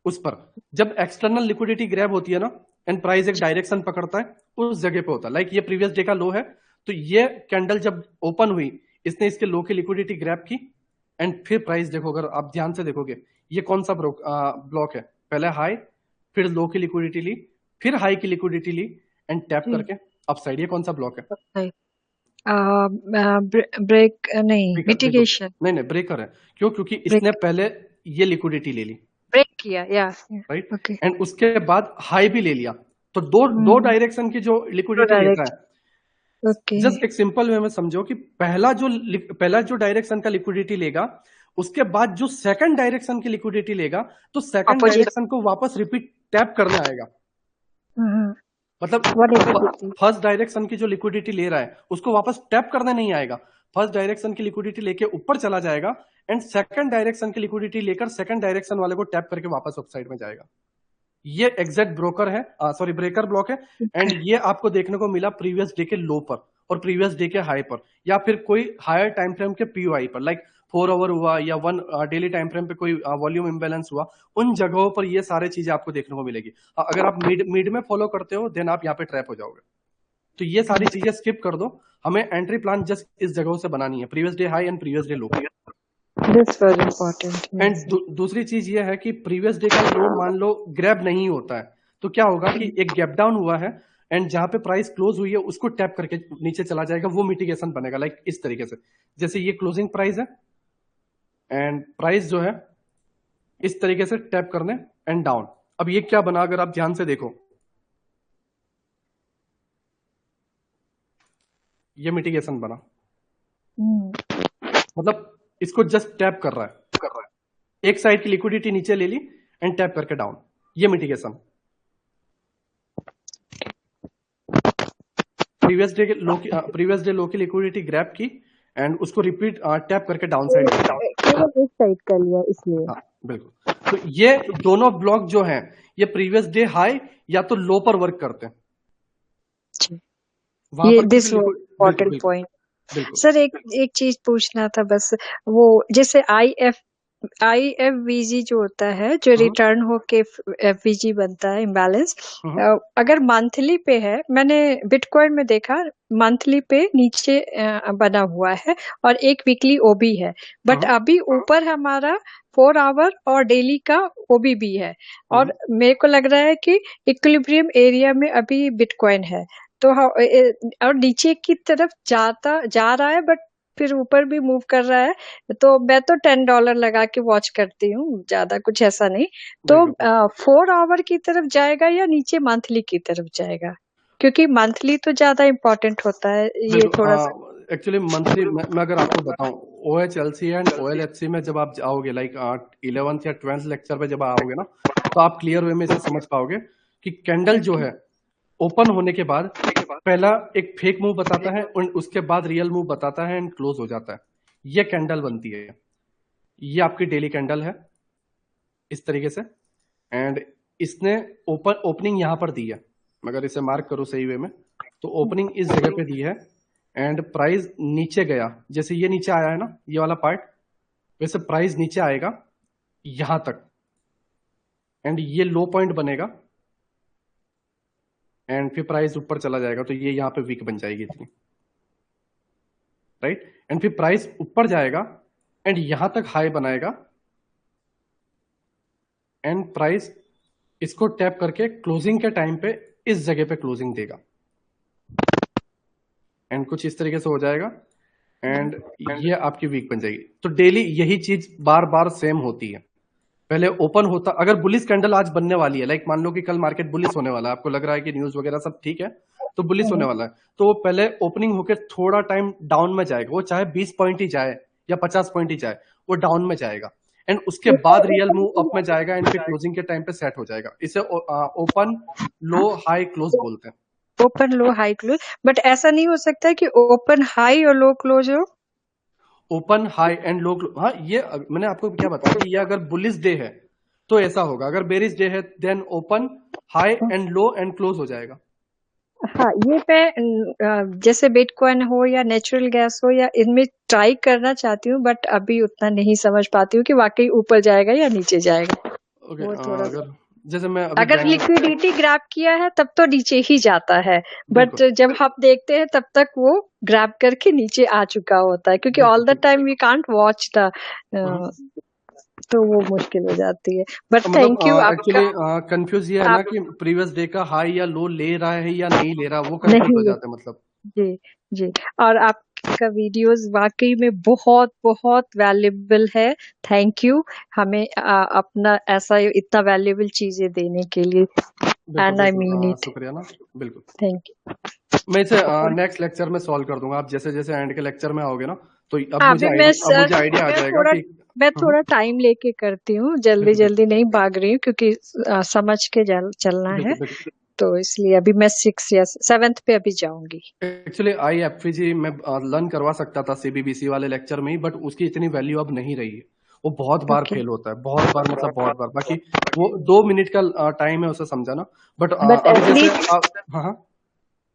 उस पर, जब एक्सटर्नल लिक्विडिटी ग्रैब होती है ना एंड प्राइस एक डायरेक्शन पकड़ता है, उस जगह पे होता है। लाइक ये प्रीवियस डे का लो है, तो ये कैंडल जब ओपन हुई इसने इसके लो की लिक्विडिटी ग्रैब की, एंड फिर प्राइस देखो, अगर आप ध्यान से देखोगे ये कौन सा ब्लॉक है, पहले हाई फिर लो की लिक्विडिटी ली, फिर हाई की लिक्विडिटी ली एंड टैप करके अप साइड, ये कौन सा ब्लॉक है? ब्रेक नहीं, ब्रेकर, मिटिगेशन। नहीं नहीं ब्रेकर है। क्यों? क्योंकि इसने पहले ये लिक्विडिटी ले ली, ब्रेक किया, या राइट, ओके। एंड उसके बाद हाई भी ले लिया, तो दो डायरेक्शन की जो लिक्विडिटी लेता है। ओके। जस्ट एक सिंपल वे में समझो कि पहला जो डायरेक्शन का लिक्विडिटी लेगा, उसके बाद जो सेकंड डायरेक्शन की लिक्विडिटी लेगा, तो सेकंड डायरेक्शन को वापस रिपीट टैप करने आएगा। मतलब फर्स्ट डायरेक्शन की जो लिक्विडिटी ले रहा है उसको वापस टैप करने नहीं आएगा, फर्स्ट डायरेक्शन की लिक्विडिटी लेके ऊपर चला जाएगा, एंड सेकंड डायरेक्शन की लिक्विडिटी लेकर सेकंड डायरेक्शन वाले को टैप करके वापस अप साइड में जाएगा। ये एग्जैक्ट ब्रोकर है, सॉरी ब्रेकर ब्लॉक है। एंड ये आपको देखने को मिला प्रीवियस डे के लो पर और प्रीवियस डे के हाई पर, या फिर कोई हायर टाइम फ्रेम के पीओआई पर, लाइक 4 आवर हुआ या 1 डेली टाइम फ्रेम पे कोई वॉल्यूम इम्बेलेंस हुआ, उन जगहों पर ये सारी चीजें आपको देखने को मिलेगी। अगर आप मिड में फॉलो करते हो देन आप यहाँ पे ट्रैप हो जाओगे। तो ये सारी चीजें स्किप कर दो, हमें एंट्री प्लान जस्ट इस जगहों से बनानी है, previous day high and previous day low. This was important. And दूसरी चीज ये है कि प्रीवियस डे का लो मान लो ग्रैब नहीं होता है, तो क्या होगा कि एक गैप डाउन हुआ है एंड जहां पे प्राइस क्लोज हुई है उसको टैप करके नीचे चला जाएगा, वो मिटिगेशन बनेगा। लाइक इस तरीके से, जैसे ये क्लोजिंग प्राइस है एंड प्राइस जो है इस तरीके से टैप करने एंड डाउन। अब ये क्या बना, अगर आप ध्यान से देखो, ये मिटिगेशन बना, मतलब इसको जस्ट टैप कर रहा है, एक साइड की लिक्विडिटी नीचे ले ली एंड टैप करके डाउन, ये मिटिगेशन। प्रीवियस डे लो की लिक्विडिटी ग्रैब की एंड उसको रिपीट टैप करके डाउन साइड कर लिया इसलिए। हाँ बिल्कुल। तो ये दोनों ब्लॉक जो हैं ये प्रीवियस डे हाई या तो लो पर वर्क करते हैं। ये दिस इम्पोर्टेंट पॉइंट। सर एक चीज पूछना था बस, वो जैसे IFVG जो होता है, जो रिटर्न होके FVG बनता है इम्बैलेंस, अगर मंथली पे है, मैंने बिटकॉइन में देखा मंथली पे नीचे बना हुआ है और एक वीकली OB है, बट अभी ऊपर हमारा 4 आवर और डेली का OB भी है, और मेरे को लग रहा है कि इक्विलिब्रियम एरिया में अभी बिटकॉइन है, तो और नीचे की तरफ जा रहा है, बट फिर ऊपर भी मूव कर रहा है। तो मैं तो $10 लगा के वॉच करती हूँ, ज्यादा कुछ ऐसा नहीं। तो 4 आवर की तरफ जाएगा या नीचे मंथली की तरफ जाएगा? क्योंकि मंथली तो ज्यादा इम्पोर्टेंट होता है, ये थोड़ा सा। एक्चुअली मंथली मैं अगर आपको बताऊं, OHLC एंड OLHC में जब आप आओगे, लाइक 11th या 12th लेक्चर पे जब आओगे ना, तो आप क्लियर वे में से समझ पाओगे कि कैंडल जो है ओपन होने के बाद पहला एक फेक मूव बताता है और उसके बाद रियल मूव बताता है एंड क्लोज हो जाता है, ये कैंडल बनती है। ये आपकी डेली कैंडल है इस तरीके से, एंड इसने ओपनिंग यहां पर दी है, मगर इसे मार्क करो सही वे में, तो ओपनिंग इस जगह पे दी है एंड प्राइस नीचे गया, जैसे ये नीचे आया है ना ये वाला पार्ट, वैसे प्राइस नीचे आएगा यहां तक एंड ये लो पॉइंट बनेगा एंड फिर प्राइस ऊपर चला जाएगा, तो ये यहां पे वीक बन जाएगी इतनी, राइट, एंड फिर प्राइस ऊपर जाएगा एंड यहां तक हाई बनाएगा एंड प्राइस इसको टैप करके क्लोजिंग के टाइम पे इस जगह पे क्लोजिंग देगा एंड कुछ इस तरीके से हो जाएगा एंड ये आपकी वीक बन जाएगी। तो डेली यही चीज बार बार सेम होती है। पहले ओपन होता, अगर बुलिश कैंडल आज बनने वाली है, लाइक मान लो कि कल मार्केट बुलिश होने वाला है, आपको लग रहा है कि न्यूज वगैरह सब ठीक है तो बुलिश होने वाला है, तो वो पहले ओपनिंग होकर थोड़ा टाइम डाउन में जाएगा, वो चाहे 20 पॉइंट ही जाए या 50 पॉइंट ही जाए, वो डाउन में जाएगा एंड उसके बाद रियल मूव अप में जाएगा एंड फिर क्लोजिंग के टाइम पे सेट हो जाएगा। इसे ओपन लो हाई क्लोज बोलते हैं। Open low high close, but ऐसा नहीं हो सकता कि ओपन हाई और लो क्लोज हो? Open high and low close, हाँ ये मैंने आपको क्या बताया कि ये अगर बुलिश डे है तो ऐसा होगा, अगर बेरिश डे है then open high and low and close हो जाएगा। हाँ, ये मैं जैसे बिटकॉइन हो या नेचुरल गैस हो या इनमें ट्राई करना चाहती हूँ, बट अभी उतना नहीं समझ पाती हूँ कि वाकई ऊपर जाएगा या नीचे जाएगा। ओके, वो थोड़ा अगर जैसे मैं अभी अगर लिक्विडिटी ग्रैब किया है तब तो नीचे ही जाता है, बट बिल्कुल जब हम देखते हैं तब तक वो ग्रैब करके नीचे आ चुका होता है, क्योंकि all the time we can't watch the, तो वो मुश्किल हो जाती है। बट तो मतलब थैंक यू आपका। एक्चुअली कंफ्यूज ये है ना आप कि प्रीवियस डे का हाई या लो ले रहा है या नहीं ले रहा, वो कंफ्यूज हो नहीं, जाते हैं मतलब। जी जी, और आपका वीडियोस वाकई में बहुत बहुत वैल्यूएबल है। थैंक यू हमें अपना ऐसा इतना वैल्यूएबल चीजें देने के लिए, बिल्कुल एंड आई मीन बिल्कुल, इट। शुक्रिया ना, बिल्कुल। Thank you. मैं इसे नेक्स्ट लेक्चर में सॉल्व कर दूंगा, आप जैसे जैसे एंड के लेक्चर में आओगे ना तो हाँ, अभी अब मुझे आइडिया आ जाएगा कि मैं थोड़ा टाइम लेके करती हूँ, जल्दी बिल्कुल जल्दी नहीं भाग रही हूँ, क्योंकि समझ के चलना है, बिल्कुल बिल्कुल। तो इसलिए अभी मैं 6 या 7th पे अभी जाऊंगी। एक्चुअली IFPG में लर्न करवा सकता था CBBC वाले लेक्चर में ही, बट उसकी इतनी वैल्यू अब नहीं रही है। वो बहुत बार ओके, फेल होता है, बहुत बार मतलब बहुत बार। बाकी वो 2 मिनट का टाइम है उसे समझाना, बट बट अभी जैसे हाँ हाँ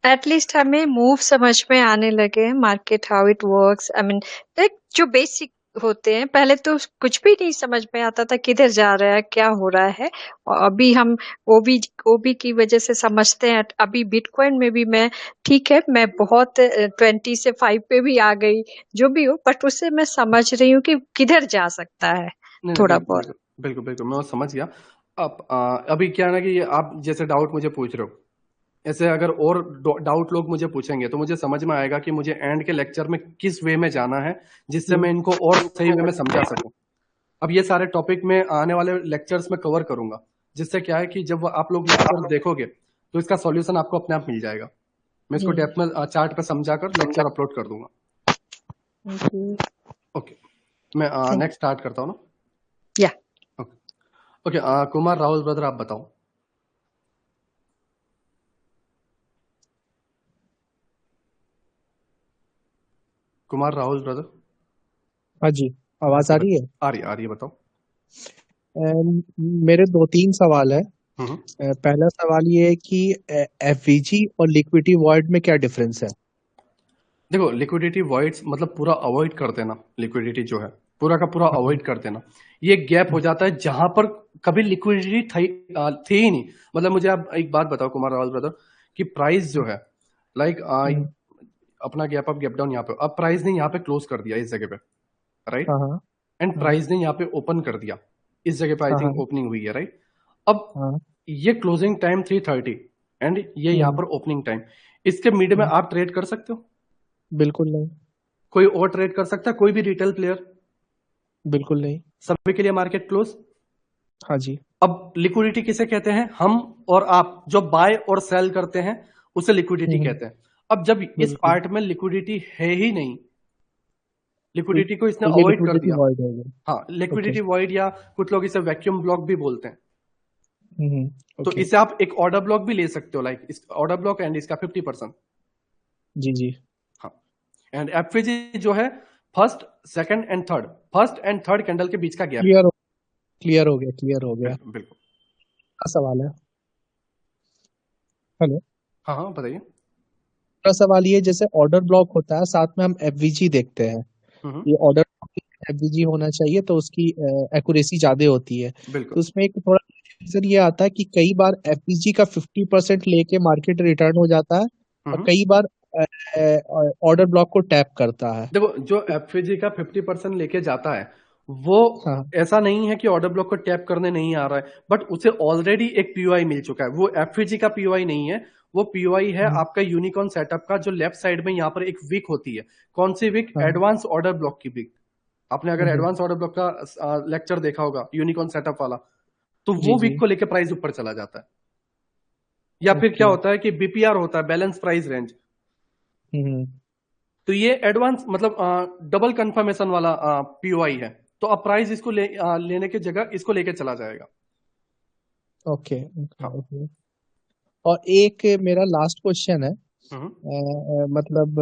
एटलीस्ट हमें मूव समझ में आने लगे हैं, market how it works. I mean like जो बेसिक होते हैं, पहले तो कुछ भी नहीं समझ में आता था किधर जा रहा है, क्या हो रहा है, और अभी हम ओबी की वजह से समझते हैं। अभी बिटकॉइन में भी मैं, ठीक है, मैं बहुत 20 से 5 पे भी आ गई, जो भी हो, बट उससे मैं समझ रही हूँ कि किधर जा सकता है नहीं नहीं थोड़ा बिल्कुल बहुत। बिल्कुल बिल्कुल बिल्कुल, मैं वो समझ गया। अब अभी क्या है ना कि आप जैसे डाउट मुझे पूछ रहे हो, ऐसे अगर और डाउट लोग मुझे पूछेंगे तो मुझे समझ में आएगा कि मुझे एंड के लेक्चर में किस वे में जाना है जिससे मैं इनको और सही वे में समझा सकूं। अब ये सारे टॉपिक में आने वाले लेक्चर्स में कवर करूंगा, जिससे क्या है कि जब आप लोग लेक्चर देखोगे तो इसका सॉल्यूशन आपको अपने आप मिल जाएगा। मैं इसको डेप्थ में चार्ट पे समझाकर लेक्चर अपलोड कर दूंगा। ओके, मैं नेक्स्ट स्टार्ट करता हूँ ना। या okay okay, Kumar Rahul brother आप बताओ। कुमार राहुल ब्रदर। हाँ जी, आवाज आ रही है? आ रही है, बताओ। मेरे 2-3 सवाल है। हम्म। पहला सवाल ये है कि एफवीजी और लिक्विडिटी वॉइड में क्या डिफरेंस है? देखो, लिक्विडिटी वॉइड्स मतलब पूरा अवॉइड कर देना, लिक्विडिटी जो है पूरा का पूरा अवॉइड कर देना। ये गैप हो जाता है जहां पर कभी लिक्विडिटी थी ही नहीं। मतलब मुझे आप एक बात बताओ कुमार राहुल ब्रदर, कि प्राइस जो है लाइक अपना गैप अप गैप डाउन यहाँ पे, अब प्राइस ने यहाँ पे क्लोज कर दिया इस जगह पे, राइट, हाँ एंड प्राइस ने यहाँ पे ओपन कर दिया इस जगह पे, आई थिंक ओपनिंग हुई है, राइट। अब ये क्लोजिंग टाइम 3:30 एंड ये यहाँ पर ओपनिंग टाइम, इसके मिड में आप ट्रेड कर सकते हो? बिल्कुल नहीं। कोई और ट्रेड कर सकता है? कोई भी रिटेल प्लेयर? बिल्कुल नहीं। सभी के लिए मार्केट क्लोज। हाँ जी। अब लिक्विडिटी किसे कहते हैं? हम और आप जो बाय और सेल करते हैं उसे लिक्विडिटी कहते हैं। अब जब इस पार्ट में लिक्विडिटी है ही नहीं, लिक्विडिटी को इसने तो ये अवॉइड कर लिक्विडिटी दिया। वॉइड हो गया। हाँ, लिक्विडिटी वॉइड, या कुछ लोग इसे वैक्यूम ब्लॉक भी बोलते हैं। तो ओके। इसे आप एक ऑर्डर ब्लॉक भी ले सकते हो, लाइक इस ऑर्डर ब्लॉक एंड इसका 50%। जी जी। हाँ, एंड एफवीजी जो है first second and third, first and third candle के बीच का गैप। क्लियर हो गया। बिल्कुल। सवाल है। हेलो। हाँ हाँ बताइए। दूसरा सवाल ये, जैसे ऑर्डर ब्लॉक होता है साथ में हम एफवीजी देखते हैं, ये ऑर्डर एफवीजी होना चाहिए तो उसकी एक्यूरेसी ज्यादा होती है। बिल्कुल। तो उसमें एक थोड़ा कंफ्यूजन ये आता है कि कई बार एफवीजी का 50% लेके मार्केट रिटर्न हो जाता है और कई बार ऑर्डर ब्लॉक को टैप करता है। देखो, जो एफवीजी का 50% लेके जाता है वो ऐसा नहीं है कि ऑर्डर ब्लॉक को टैप करने नहीं आ रहा है, बट उसे ऑलरेडी एक पीओआई मिल चुका है। वो एफवीजी का पीओआई नहीं है, वो पीओआई है आपका यूनिकॉर्न सेटअप का, जो लेफ्ट साइड में यहाँ पर एक विक होती है। कौन सी विक? एडवांस ऑर्डर ब्लॉक की विक। आपने अगर एडवांस ऑर्डर ब्लॉक का लेक्चर देखा होगा यूनिकॉर्न सेटअप वाला, तो वो विक को लेके प्राइस ऊपर चला जाता है। या फिर क्या होता है कि बीपीआर होता है, बैलेंस प्राइस रेंज। तो ये एडवांस मतलब डबल कंफर्मेशन वाला पीओआई है। तो अब प्राइस इसको लेने की जगह इसको लेके चला जाएगा। ओके हाँ। ओके। और एक मेरा लास्ट क्वेश्चन है, मतलब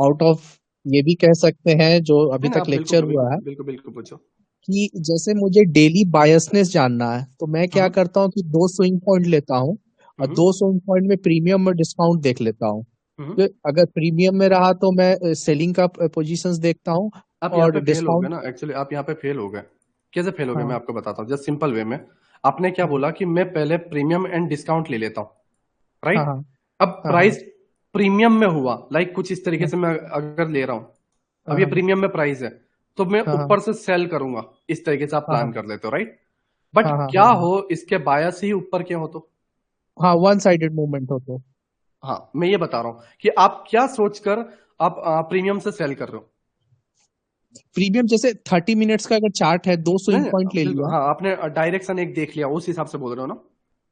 आउट ऑफ ये भी कह सकते हैं जो अभी नहीं, तक आप बिल्कुल लेक्चर हुआ है, बिल्कुल बिल्कुल पूछो। कि जैसे मुझे डेली बायसनेस जानना है, तो मैं क्या हम्म करता हूँ कि 2 स्विंग पॉइंट लेता हूँ और हम्म 2 स्विंग पॉइंट में प्रीमियम और डिस्काउंट देख लेता हूँ। हम्म। तो अगर प्रीमियम में रहा तो मैं सेलिंग का पोजीशंस देखता हूँ, आप यहाँ और पे फेल हो गए डिस्काउंट। ना, एक्चुअली आप यहाँ पे फेल हो गए। कैसे फेल हो गए मैं हाँ आपको बताता हूँ, जस्ट सिंपल वे में। आपने क्या हाँ बोला कि मैं पहले प्रीमियम एंड डिस्काउंट ले लेता हूँ, हाँ राइट। हाँ अब हाँ हाँ प्राइस प्रीमियम में हुआ, लाइक कुछ इस तरीके से मैं अगर ले रहा हूँ, अब हाँ ये हाँ प्रीमियम में प्राइस है, तो मैं हाँ ऊपर से सेल करूंगा, इस तरीके से आप हाँ प्लान हाँ कर लेते हो, राइट। बट हाँ हाँ क्या हाँ हाँ हो इसके बायस ही ऊपर के हो तो। हाँ, वन साइडेड मूवमेंट हो तो। हाँ, मैं ये बता रहा हूँ कि आप क्या सोचकर आप प्रीमियम से सेल कर रहे हो। प्रीमियम जैसे 30 मिनट्स का अगर चार्ट है, 2 नहीं स्विंग पॉइंट नहीं, ले बिल्कुल लिया। हाँ, आपने डायरेक्शन एक देख लिया, उस हिसाब से बोल रहे हो ना।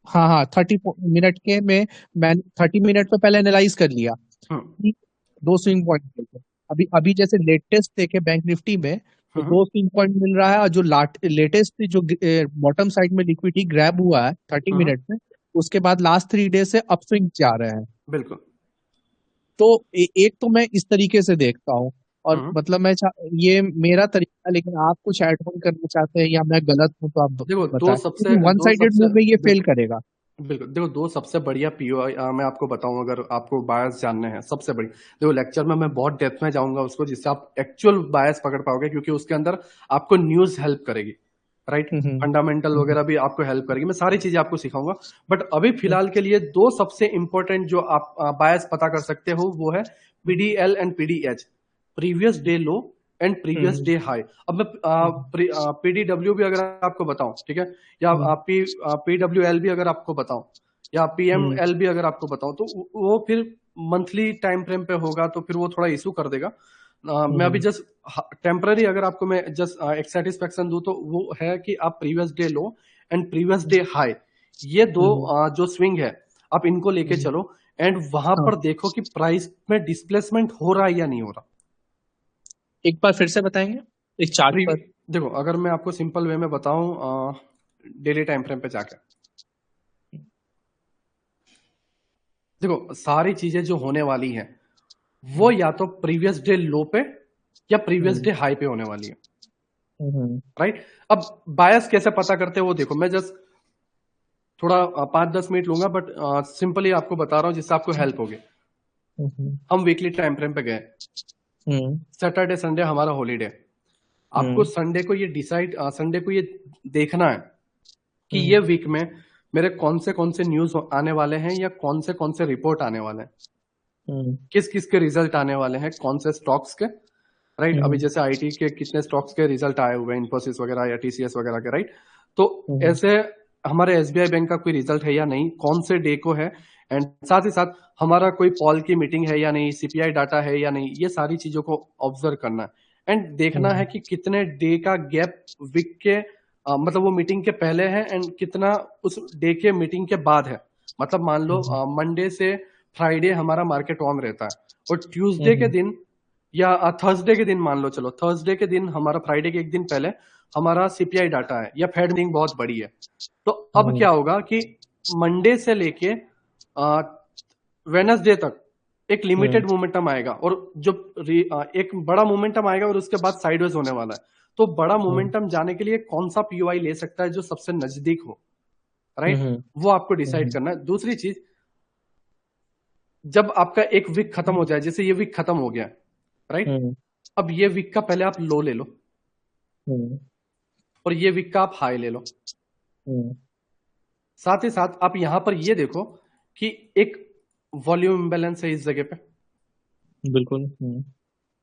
हाँ हाँ, 30 मिनट के में मैं 30 मिनट में पहले एनालाइज कर लिया हम्म कि 2 स्विंग पॉइंट देखे। अभी अभी जैसे लेटेस्ट देखे बैंक निफ्टी में, तो हम्म 2 स्विंग पॉइंट मिल रहा है, और जो लेटेस्ट जो बॉटम साइड में लिक्विडिटी ग्रैब हुआ है 30 हम्म। मिनट में, उसके बाद लास्ट 3 डेज से अपस्विंग जा रहे हैं। बिल्कुल। तो एक तो मैं इस तरीके से देखता हूँ, और हम्म। मतलब ये मेरा तरीका है, लेकिन आप कुछ ऐड ऑन करना चाहते हैं या मैं गलत हूँ तो आप देखो बताएं, क्योंकि वन साइडेड मूव में ये फेल करेगा। बिल्कुल देखो, दो सबसे बढ़िया पीओआई मैं आपको बताऊं, अगर आपको बायस जानने हैं सबसे बढ़िया। देखो लेक्चर में मैं बहुत डेप्थ में जाऊंगा उसको, जिससे आप एक्चुअल बायस पकड़ पाओगे, क्योंकि उसके अंदर आपको न्यूज हेल्प करेगी, राइट। हम्म फंडामेंटल हम्म वगैरह भी आपको हेल्प करेगी, मैं सारी चीजें आपको सिखाऊंगा। बट अभी फिलहाल के लिए दो सबसे इंपॉर्टेंट जो आप बायस पता कर सकते हो, वो है PDL and PDH, previous day low and previous hmm day high. अब मैं पीडीडब्ल्यू भी अगर आपको बताऊं, ठीक है, या हम्म पीडब्ल्यूएल भी अगर आपको बताऊं, या हम्म पीएमएल भी अगर आपको बताऊं, तो वो फिर मंथली टाइम फ्रेम पे होगा, तो फिर वो थोड़ा इशू कर देगा। मैं अभी हम्म जस्ट टेम्पररी अगर आपको मैं जस्ट एक सेटिस्फेक्शन दूं, तो वो है कि आप previous day low and previous day high, ये दो जो स्विंग है, आप इनको लेके हम्म, चलो, एंड वहां हाँ, पर देखो कि प्राइस में डिस्प्लेसमेंट हो रहा है या नहीं हो रहा। एक बार फिर से बताएंगे एक चार्ट प्री पर। देखो, अगर मैं आपको सिंपल वे में बताऊं, डेली टाइम फ्रेम पे जाकर देखो, सारी चीजें जो होने वाली हैं वो या तो प्रीवियस डे लो पे या प्रीवियस हम्म डे हाई पे होने वाली है, हम्म राइट। अब बायस कैसे पता करते हैं वो देखो, मैं जस्ट थोड़ा 5-10 मिनट लूंगा, बट सिंपली आपको बता रहा हूं जिससे आपको हेल्प होगी। हम्म हम वीकली टाइम फ्रेम पे गए, हम्म सैटरडे संडे हमारा हॉलीडे। आपको हम्म संडे को ये देखना है कि ये वीक में मेरे कौन से न्यूज आने वाले हैं, या कौन से रिपोर्ट आने वाले हैं, किस किस के रिजल्ट आने वाले हैं, कौन से स्टॉक्स के, राइट। अभी जैसे आईटी के कितने स्टॉक्स के रिजल्ट आए हुए हैं, इन्फोसिस वगैरह या टीसीएस वगैरह के, राइट। तो ऐसे हमारे एसबीआई बैंक का कोई रिजल्ट है या नहीं, कौन से डे को है, एंड साथ ही साथ हमारा कोई पॉल की मीटिंग है या नहीं, सीपीआई डाटा है या नहीं, ये सारी चीजों को ऑब्जर्व करना है, एंड देखना है कि कितने डे का गैप वीक के मतलब वो मीटिंग के पहले है, एंड कितना उस डे के मीटिंग के बाद है। मतलब मान लो मंडे से फ्राइडे हमारा मार्केट ऑन रहता है, और ट्यूसडे के दिन या थर्सडे के दिन, मान लो चलो थर्सडे के दिन हमारा, फ्राइडे के एक दिन पहले हमारा सीपीआई डाटा है, या फेड मीटिंग बहुत बड़ी है। तो अब क्या होगा कि मंडे से लेके वेनसडे तक एक लिमिटेड मोमेंटम आएगा, और जो एक बड़ा मोमेंटम आएगा, और उसके बाद साइडवेज होने वाला है। तो बड़ा मोमेंटम जाने के लिए कौन सा पीओआई ले सकता है जो सबसे नजदीक हो, राइट, वो आपको डिसाइड करना है। दूसरी चीज, जब आपका एक वीक खत्म हो जाए, जैसे ये वीक खत्म हो गया, राइट, अब ये वीक का पहले आप लो ले लो, और ये वीक का आप हाई ले लो। साथ ही साथ आप यहां पर ये देखो कि एक वॉल्यूम इम्बैलेंस है इस जगह पे, बिल्कुल।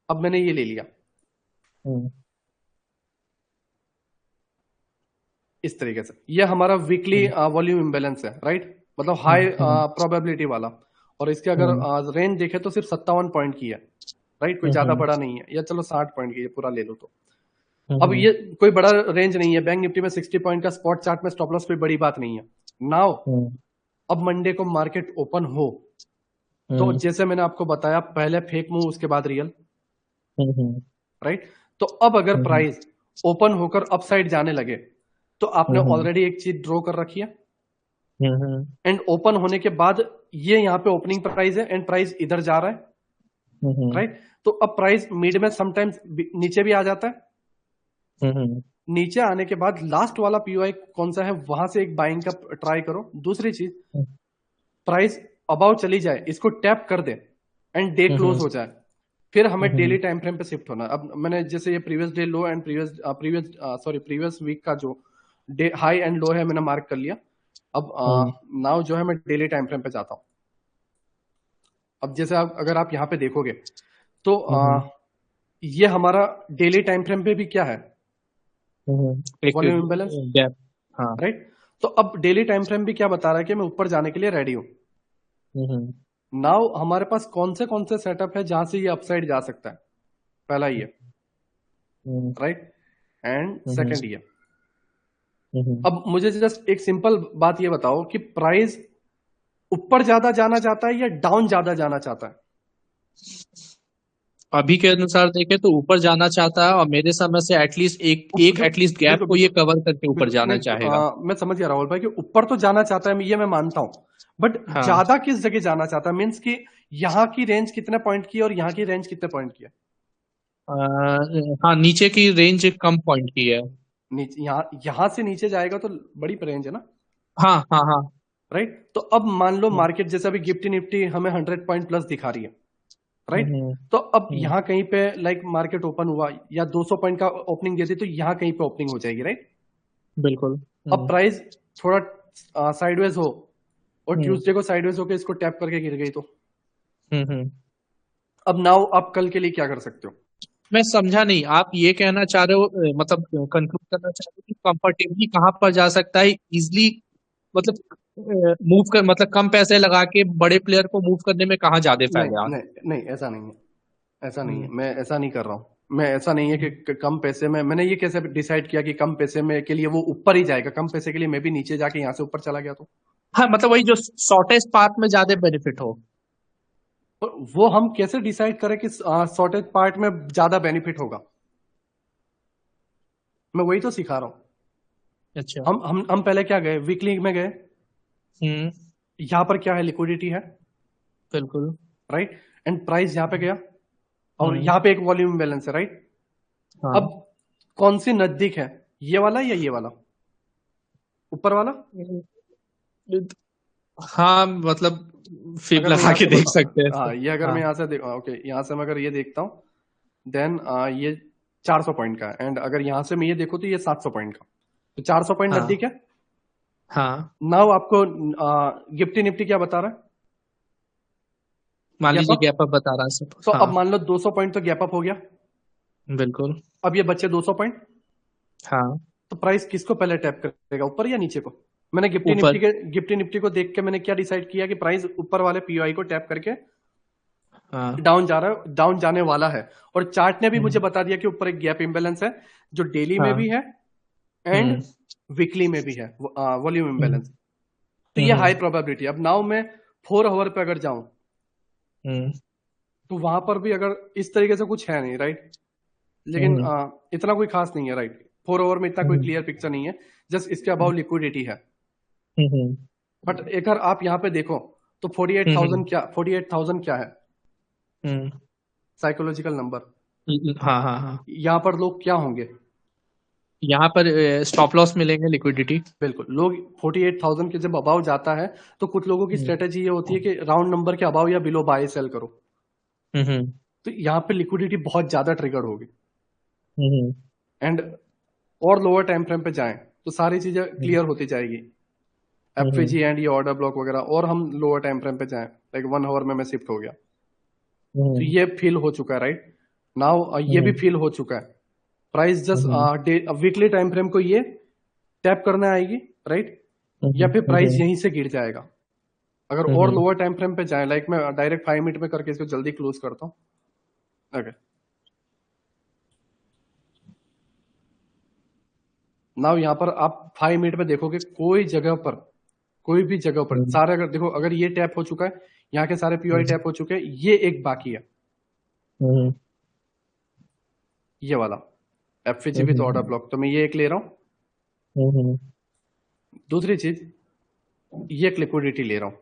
अब मैंने ये ले लिया इस तरीके से, ये हमारा वीकली वॉल्यूम इम्बैलेंस है, राइट, मतलब हाई प्रोबेबिलिटी वाला। और इसके अगर रेंज देखे तो सिर्फ 57 पॉइंट की है, राइट, कोई ज्यादा बड़ा नहीं है, या चलो 60 पॉइंट की, ये पूरा ले लो तो। अब ये कोई बड़ा रेंज नहीं है, बैंक निफ्टी में 60 पॉइंट का स्पॉट चार्ट में स्टॉप लॉस कोई बड़ी बात नहीं है। नाउ अब मंडे को मार्केट ओपन हो, तो जैसे मैंने आपको बताया, पहले फेक मूव उसके बाद रियल, राइट। तो अब अगर प्राइस ओपन होकर अपसाइड जाने लगे तो आपने हम्म ऑलरेडी एक चीज ड्रॉ कर रखी है, हम्म एंड ओपन होने के बाद ये यहाँ पे ओपनिंग प्राइस है एंड प्राइस इधर जा रहा है, हम्म राइट। तो अब प्राइस मिड में समटाइम्स नीचे भी आ जाता है, हम्म नीचे आने के बाद लास्ट वाला पीओआई कौन सा है वहां से एक बाइंग का ट्राई करो। दूसरी चीज, प्राइस अबाउ चली जाए इसको टैप कर दे एंड डे क्लोज हो जाए, फिर हमें डेली टाइम फ्रेम पे शिफ्ट होना है। अब मैंने जैसे ये previous day low and previous week का जो डे हाई एंड लो है मैंने मार्क कर लिया। अब नाउ जो है मैं डेली टाइम फ्रेम पे जाता हूं। अब जैसे अगर आप यहाँ पे देखोगे तो ये हमारा डेली टाइम फ्रेम पे भी क्या है, एक वॉल्यूम इम्बैलेंस, गैप। हाँ। राइट। तो अब डेली टाइम फ्रेम भी क्या बता रहा है कि मैं ऊपर जाने के लिए रेडी हूं। नाउ हमारे पास कौन से सेटअप है जहां से ये अपसाइड जा सकता है। पहला ये, राइट, एंड सेकंड ये। अब मुझे जस्ट एक सिंपल बात ये बताओ कि प्राइस ऊपर ज्यादा जाना चाहता है या डाउन ज्यादा जाना चाहता है। अभी के अनुसार देखें तो ऊपर जाना चाहता है, और मेरे समझ से एटलीस्ट एक एटलीस्ट गैप बिल्कुल को ये कवर करके ऊपर बिल्कुल, जाना नहीं, चाहेगा। मैं समझ गया राहुल भाई कि ऊपर तो जाना चाहता है, ये मैं मानता हूं, बट हाँ। ज्यादा किस जगह जाना चाहता है, मीन्स कि यहाँ की रेंज कितने पॉइंट की है और यहाँ की रेंज कितने पॉइंट की है। हाँ, नीचे की रेंज कम पॉइंट की है। नीचे यहाँ से नीचे जाएगा तो बड़ी रेंज है ना। हाँ हाँ हाँ। राइट। तो अब मान लो मार्केट जैसा भी निफ्टी निफ्टी हमें 100 पॉइंट प्लस दिखा रही है, राइट। तो अब यहाँ कहीं पे लाइक मार्केट ओपन हुआ या 200 पॉइंट का ओपनिंग देती तो यहाँ कहीं पे ओपनिंग हो जाएगी, राइट। बिल्कुल। अब प्राइस थोड़ा साइडवेज हो और ट्यूसडे को साइडवेज होकर इसको टैप करके गिर गई तो अब नाउ आप कल के लिए क्या कर सकते हो। मैं समझा नहीं, आप ये कहना चाह रहे हो, मतलब कंक्लूड करना चाह रहे हो कि कंफर्टेबली कहाँ पर जा सकता है इजिली, मतलब मूव कर, मतलब कम पैसे लगा के बड़े प्लेयर को मूव करने में कहाँ ज्यादा फायदा है? नहीं, ऐसा नहीं है, ऐसा नहीं है, मैं ऐसा नहीं कर रहा हूँ। मैं ऐसा नहीं है कि कम पैसे में, मैंने ये कैसे डिसाइड किया कि कम पैसे में के लिए वो ऊपर ही जाएगा, कम पैसे के लिए मैं भी नीचे जाके यहाँ से ऊपर चला गया तो। हाँ, मतलब वही जो शॉर्टेस्ट पाथ में ज्यादा बेनिफिट हो। वो हम कैसे डिसाइड करें कि शॉर्टेज पार्ट में ज्यादा बेनिफिट होगा, मैं वही तो सिखा रहा हूँ। अच्छा। हम पहले क्या गए, वीकली में गए, यहाँ पर क्या है, लिक्विडिटी है, बिल्कुल, राइट, एंड प्राइस यहाँ पे गया और यहाँ पे एक वॉल्यूम बैलेंस है, राइट। हाँ। अब कौन सी नजदीक है, ये वाला या ये वाला, ऊपर वाला। हाँ, मतलब फिर लगा के देख सकते हैं। हाँ, ये अगर मैं यहाँ से ओके, यहाँ से मैं अगर ये देखता हूँ देन ये 400 पॉइंट का है, एंड अगर यहाँ से मैं ये देखूँ तो ये 700 पॉइंट का, तो 400 पॉइंट हाँ। नजदीक है। हाँ, नाउ आपको निफ्टी निफ्टी क्या बता रहा है, मान लीजिए गैप गैप अप बता रहा है सब। तो हाँ, अब मान लो 200 पॉइंट तो गैप अप हो गया, बिल्कुल। अब ये बच्चे 200 पॉइंट, हाँ, तो प्राइस किसको पहले टैप करेगा, ऊपर या नीचे को। मैंने गिफ्टी निफ्टी को देख के मैंने क्या डिसाइड किया कि प्राइस ऊपर वाले पीओआई को टैप करके डाउन जा रहा है, डाउन जाने वाला है, और चार्ट ने भी मुझे बता दिया कि ऊपर एक गैप इंबैलेंस है जो डेली में भी है एंड वीकली में भी है, वॉल्यूम इंबैलेंस। तो ये हाई प्रोबेबिलिटी। अब नाउ मैं 4 आवर पे अगर जाऊं तो वहां पर भी अगर इस तरीके से कुछ है नहीं, राइट, लेकिन इतना कोई खास नहीं है, राइट। 4 आवर में इतना कोई क्लियर पिक्चर नहीं है, जस्ट इसके अबाउ लिक्विडिटी है। बट अगर आप यहाँ पे देखो तो 48,000 क्या है, साइकोलॉजिकल नंबर। हाँ हाँ हाँ। यहाँ पर लोग क्या होंगे, यहाँ पर स्टॉप लॉस मिलेंगे, लिक्विडिटी। बिल्कुल, लोग 48,000 के जब अबाउ जाता है तो कुछ लोगों की स्ट्रेटेजी ये होती है कि राउंड नंबर के अबाउ या बिलो बाय सेल करो। तो यहाँ पे लिक्विडिटी बहुत ज्यादा ट्रिगर होगी, एंड और लोअर टाइम फ्रेम पे जाएं तो सारी चीजें क्लियर होती जाएगी, एफएजी एंड ये ऑर्डर ब्लॉक वगैरह, और हम लोअर टाइम फ्रेम पे जाएं, लाइक 1 आवर में मैं शिफ्ट हो गया, तो ये फील हो चुका है, राइट। नाउ ये भी फील हो चुका है, price just weekly time frame को ये टैप करने आएगी, राइट, या फिर प्राइस यहीं से गिर जाएगा। अगर और लोअर टाइम फ्रेम पे जाए, लाइक मैं डायरेक्ट 5 मिनट में करके इसको जल्दी क्लोज करता हूँ, ओके। नाउ यहाँ पर आप 5 मिनट में देखोगे कोई भी जगह पर सारे, अगर देखो, अगर ये टैप हो चुका है, यहाँ के सारे पीओआई टैप हो चुके हैं, ये एक बाकी है, ये वाला, एफवीजी विद ऑर्डर ब्लॉक, तो मैं ये एक ले रहा हूँ। दूसरी चीज, ये एक लिक्विडिटी ले रहा हूँ।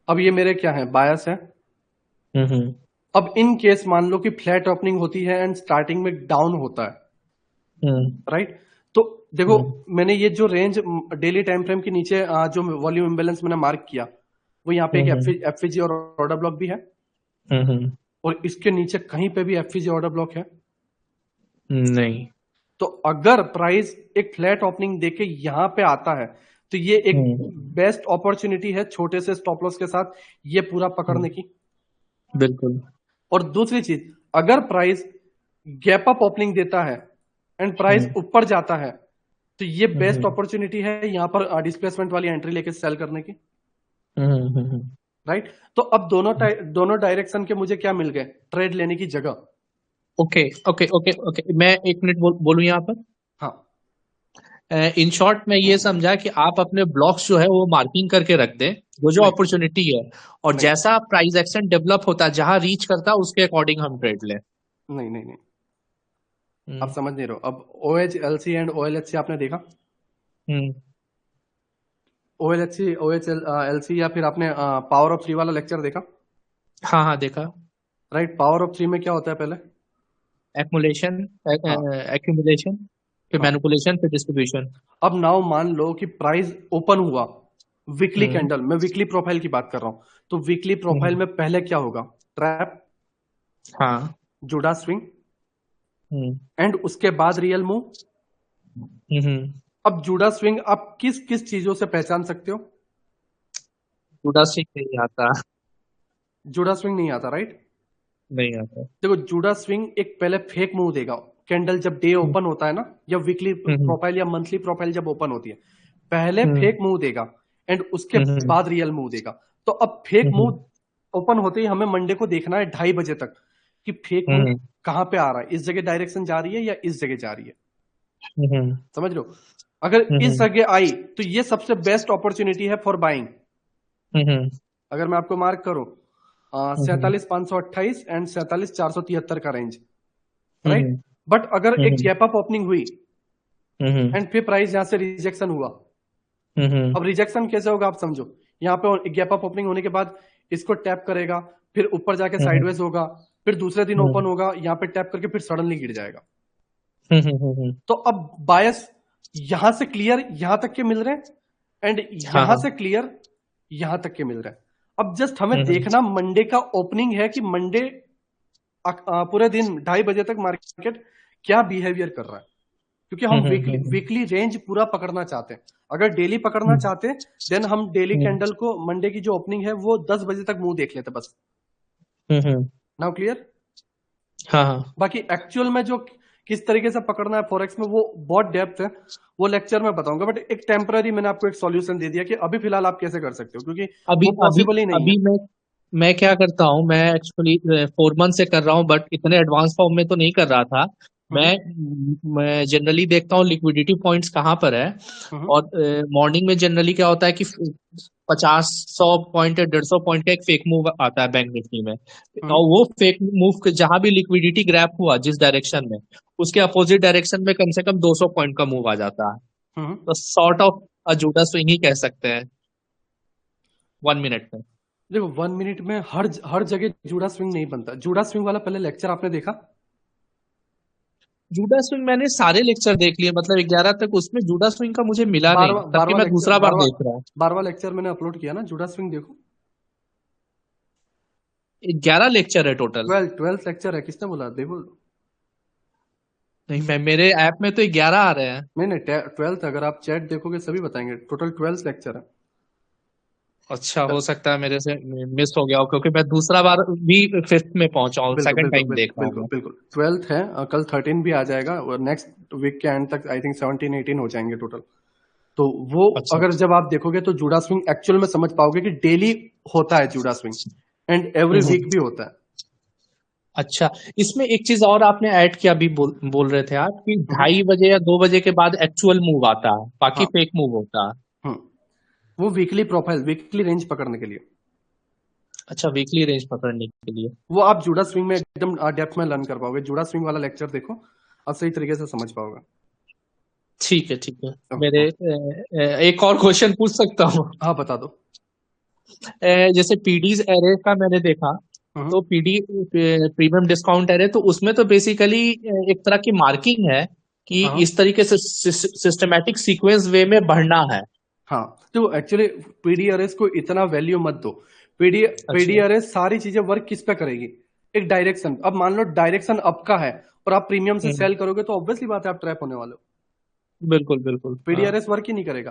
अब ये मेरे क्या है, बायस है। अब इन केस मान लो कि फ्लैट ओपनिंग होती है एंड स्टार्टिंग में डाउन होता है, राइट, तो देखो मैंने ये जो रेंज डेली टाइम फ्रेम के नीचे जो वॉल्यूम इम्बेलेंस मैंने मार्क किया, वो यहाँ पे एक एफवीजी और ऑर्डर ब्लॉक भी है, और इसके नीचे कहीं पे भी एफवीजी ऑर्डर ब्लॉक है नहीं। तो अगर प्राइस एक फ्लैट ओपनिंग देके यहां पे आता है तो ये एक बेस्ट अपॉर्चुनिटी है छोटे से स्टॉप लॉस के साथ ये पूरा पकड़ने की। बिल्कुल। और दूसरी चीज, अगर प्राइस गैप अप ओपनिंग देता है एंड प्राइस ऊपर जाता है तो ये बेस्ट अपॉर्चुनिटी है यहां पर डिस्प्लेसमेंट वाली एंट्री लेके सेल करने की, राइट। तो अब दोनों डायरेक्शन के मुझे क्या मिल गए, ट्रेड लेने की जगह। ओके ओके ओके ओके, मैं एक मिनट बोलूं यहाँ पर। हाँ, इन शॉर्ट मैं ये समझा कि आप अपने ब्लॉक्स जो है वो मार्किंग करके रख दें, वो जो अपॉर्चुनिटी है, और जैसा प्राइस एक्शन डेवलप होता है जहां रीच करता है उसके अकॉर्डिंग हम ट्रेड लें। नहीं नहीं नहीं, आप समझ नहीं रहे हो। अब OHLC एंड OLHC आपने देखा, OHLC या फिर आपने पावर ऑफ 3 वाला लेक्चर देखा? हाँ हाँ देखा। राइट, पावर ऑफ 3 में क्या होता है पहले? एक्युमुलेशन, एक्यूमुलेशन, फिर मैनिपुलेशन, फिर डिस्ट्रीब्यूशन। अब नाउ मान लो कि प्राइस ओपन हुआ वीकली कैंडल, मैं वीकली प्रोफाइल की बात कर रहा हूं, तो वीकली प्रोफाइल में पहले क्या होगा, ट्रैप, हाँ, जुड़ा स्विंग, एंड उसके बाद रियल मूव। अब जुड़ा स्विंग आप किस किस चीजों से पहचान सकते हो? जुड़ा स्विंग नहीं आता। जुड़ा स्विंग नहीं आता, राइट, नहीं आता। देखो जुड़ा स्विंग एक पहले फेक मूव देगा, कैंडल जब डे ओपन होता है ना, या वीकली प्रोफाइल या मंथली प्रोफाइल जब ओपन होती है, पहले फेक मूव देगा एंड उसके बाद रियल मूव देगा। तो अब फेक मूव ओपन होते ही हमें मंडे को देखना है 2:30 बजे तक कि फेक मूव कहां पे आ रहा है, इस जगह डायरेक्शन जा रही है या इस जगह जा रही है, समझ लो। अगर इस जगह आई तो ये सबसे बेस्ट अपॉर्चुनिटी है फॉर बाइंग। अगर मैं आपको मार्क करूं 47,528 एंड 47,473 का रेंज, राइट। बट अगर एक गैप अप ओपनिंग हुई एंड फिर प्राइस यहां से रिजेक्शन हुआ, अब रिजेक्शन कैसे होगा आप समझो, यहाँ पे गैप अप ओपनिंग होने के बाद इसको टैप करेगा, फिर ऊपर जाके साइडवेज होगा, फिर दूसरे दिन ओपन होगा, यहाँ पे टैप करके फिर सडनली गिर जाएगा। तो अब बायस यहां से क्लियर यहां तक के मिल रहे हैं एंड यहां से क्लियर यहां तक के मिल रहे हैं। अब जस्ट हमें देखना मंडे का ओपनिंग है कि मंडे पूरे दिन 2:30 बजे तक मार्केट क्या बिहेवियर कर रहा है, क्योंकि हम वीकली रेंज पूरा पकड़ना चाहते हैं। अगर डेली पकड़ना चाहते हैं देन हम डेली कैंडल को मंडे की जो ओपनिंग है वो 10 बजे तक मुंह देख लेते बस। Now clear? हाँ। बाकी एक्चुअल में जो किस तरीके से पकड़ना है फॉरेक्स में वो बहुत डेप्थ है, वो लेक्चर में बताऊंगा, बट एक टेम्पररी मैंने आपको एक सॉल्यूशन दे दिया कि अभी फिलहाल आप कैसे कर सकते हो, क्योंकि अभी पॉसिबल ही नहीं है। मैं क्या करता हूँ, मैं एक्चुअली 4 मंथ से कर रहा हूँ, बट इतने एडवांस फॉर्म में तो नहीं कर रहा था। मैं जनरली देखता हूँ लिक्विडिटी पॉइंट्स कहाँ पर है, और मॉर्निंग में जनरली क्या होता है कि 50-100 पॉइंट या 150 पॉइंट का एक फेक मूव आता है बैंक निफ्टी में, और वो फेक मूव जहां भी लिक्विडिटी ग्रैप हुआ जिस डायरेक्शन में, उसके अपोजिट डायरेक्शन में कम से कम 200 पॉइंट का मूव आ जाता है। तो सॉर्ट ऑफ अ जुड़ा स्विंग ही कह सकते हैं 1 मिनट में। देखो 1 मिनट में हर जगह जुड़ा स्विंग नहीं बनता। जुड़ा स्विंग वाला पहले लेक्चर आपने देखा? जुड़ा स्विंग मैंने सारे लेक्चर देख लिए, मतलब 11 तक, उसमें जुड़ा स्विंग का मुझे मिला नहीं, तब मैं दूसरा बार देख रहा हूँ। 12वां लेक्चर मैंने अपलोड किया ना, जुड़ा स्विंग देखो। 11 लेक्चर है टोटल। 12 लेक्चर है, किसने बोला? देखो। नहीं, मेरे ऐप में तो 11 आ रहे हैं। नहीं 12, अगर आप चैट देखोगे सभी बताएंगे, टोटल 12 लेक्चर है। अच्छा, हो सकता है मेरे से मिस हो गया हो, क्योंकि मैं दूसरा बार भी 5th में पहुंचा हूँ, सेकंड टाइम देख रहा हूँ। बिल्कुल 12th है, कल 13 भी आ जाएगा, और नेक्स्ट वीक के एंड तक आई थिंक 17-18 हो जाएंगे टोटल। तो वो अगर जब आप देखोगे तो जुड़ा स्विंग एक्चुअल में समझ पाओगे कि डेली होता है जुड़ा स्विंग एंड एवरी वीक भी होता है। अच्छा, इसमें एक चीज और आपने ऐड किया, अभी बोल रहे थे आप कि 2:30 बजे या 2 बजे के बाद एक्चुअल मूव आता है, बाकी फेक मूव होता है। वो वीकली प्रोफाइल, वीकली रेंज पकड़ने के लिए। अच्छा, वीकली रेंज पकड़ने के लिए। वो आप जुड़ा स्विंग में एकदम डेप्थ में लर्न कर पाओगे। जुड़ा स्विंग वाला लेक्चर देखो, आप सही तरीके से समझ पाओगे। ठीक है, ठीक है। मेरे एक और क्वेश्चन पूछ सकता हूँ? हाँ, बता दो। जैसे पीडीज एरे का मैंने देखा, तो पीडी प्रीमियम डिस्काउंट एरे, तो उसमें तो बेसिकली एक तरह की मार्किंग है कि इस तरीके से सिस्टमैटिक सीक्वेंस वे में बढ़ना है। हाँ, तो एक्चुअली पीडीआरएस को इतना वैल्यू मत दो। पीडीआरएस सारी चीजें वर्क किस पे करेगी? एक डायरेक्शन। अब मान लो डायरेक्शन अप का है और आप प्रीमियम से सेल करोगे तो ऑब्वियसली बात है आप ट्रैप होने वाले हो। बिल्कुल बिल्कुल। पीडीआरएस वर्क ही नहीं करेगा।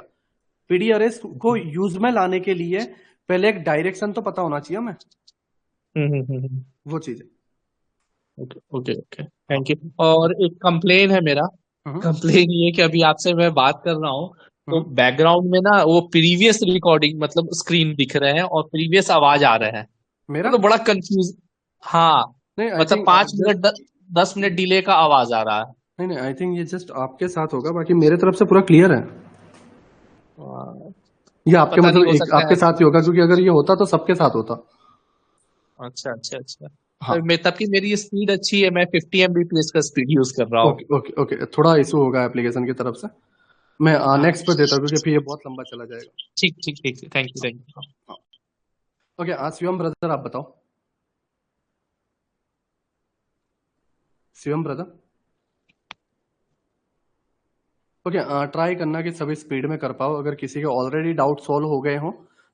पीडीआरएस को यूज में लाने के लिए पहले एक डायरेक्शन तो पता होना चाहिए हमें। वो चीज है। Okay okay okay, thank you. और एक कंप्लेन है मेरा। कंप्लेन ये कि अभी आपसे मैं बात कर रहा हूँ तो बैकग्राउंड में ना वो प्रीवियस रिकॉर्डिंग मतलब स्क्रीन दिख रहे हैं और प्रीवियस आवाज आ रहे हैं। मेरा तो बड़ा कंफ्यूज। हाँ, नहीं, मतलब 5 मिनट 10 मिनट डिले का आवाज आ रहा है। नहीं, आई थिंक ये जस्ट आपके साथ होगा, बाकी मेरे तरफ से पूरा क्लियर है। ये आपके मतलब आपके साथ ही होगा, क्योंकि अगर ये होता तो सबके साथ होता। अच्छा अच्छा अच्छा। हाँ। तब की मेरी स्पीड अच्छी है, मैं 50 Mbps का स्पीड यूज कर रहा हूँ। ओके ओके ओके, थोड़ा इशू होगा एप्लीकेशन की तरफ से। मैं नेक्स्ट पे देता हूँ क्योंकि फिर ये बहुत लंबा चला जाएगा। ठीक ठीक ठीक, thank you thank you. Okay, Shivam brother आप बताओ। शिवम ब्रदर, ओके, ट्राई करना कि सभी स्पीड में कर पाओ। अगर किसी के ऑलरेडी डाउट सॉल्व हो गए हो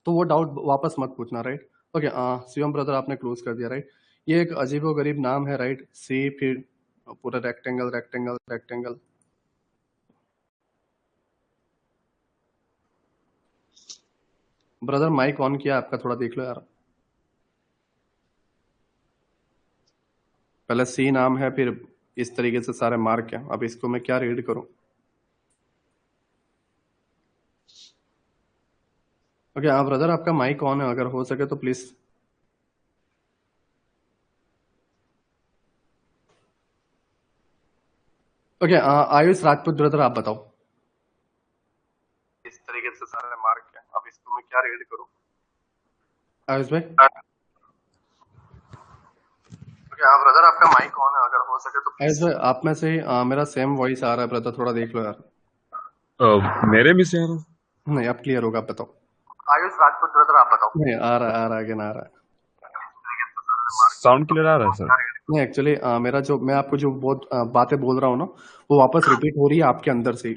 तो वो डाउट वापस मत पूछना, राइट? ओके, शिवम ब्रदर आपने क्लोज कर दिया, राइट? ये एक अजीबो गरीब नाम है, राइट? सी फिर पूरा rectangle rectangle rectangle. Brother mic on किया आपका, थोड़ा देख लो यार। पहले सी नाम है, फिर इस तरीके से सारे मार्क है। अब इसको मैं क्या रीड करूं? ओके, ब्रदर आपका माइक ऑन है, अगर हो सके तो please. Okay, Ayush Rajput brother आप बताओ। इस तरीके से सारे मार्क है, अब इसको मैं क्या रीड करूं? आयुष भाई, ओके, ब्रदर आपका माइक ऑन है, अगर हो सके तो। आयुष भाई आप में से मेरा सेम वॉइस आ रहा है ब्रदर, थोड़ा देख लो यार। मेरे भी से नहीं, अब क्लियर होगा, आप बताओ। आयुष राजपूत ब्रदर आप बताओ। नहीं, आ रहा है, अगेन आ रहा है। साउंड क्लियर आ रहा है सर? नहीं, एक्चुअली मेरा जो मैं आपको जो बहुत बातें बोल रहा हूँ ना, वो वापस रिपीट हो रही है आपके अंदर से ही।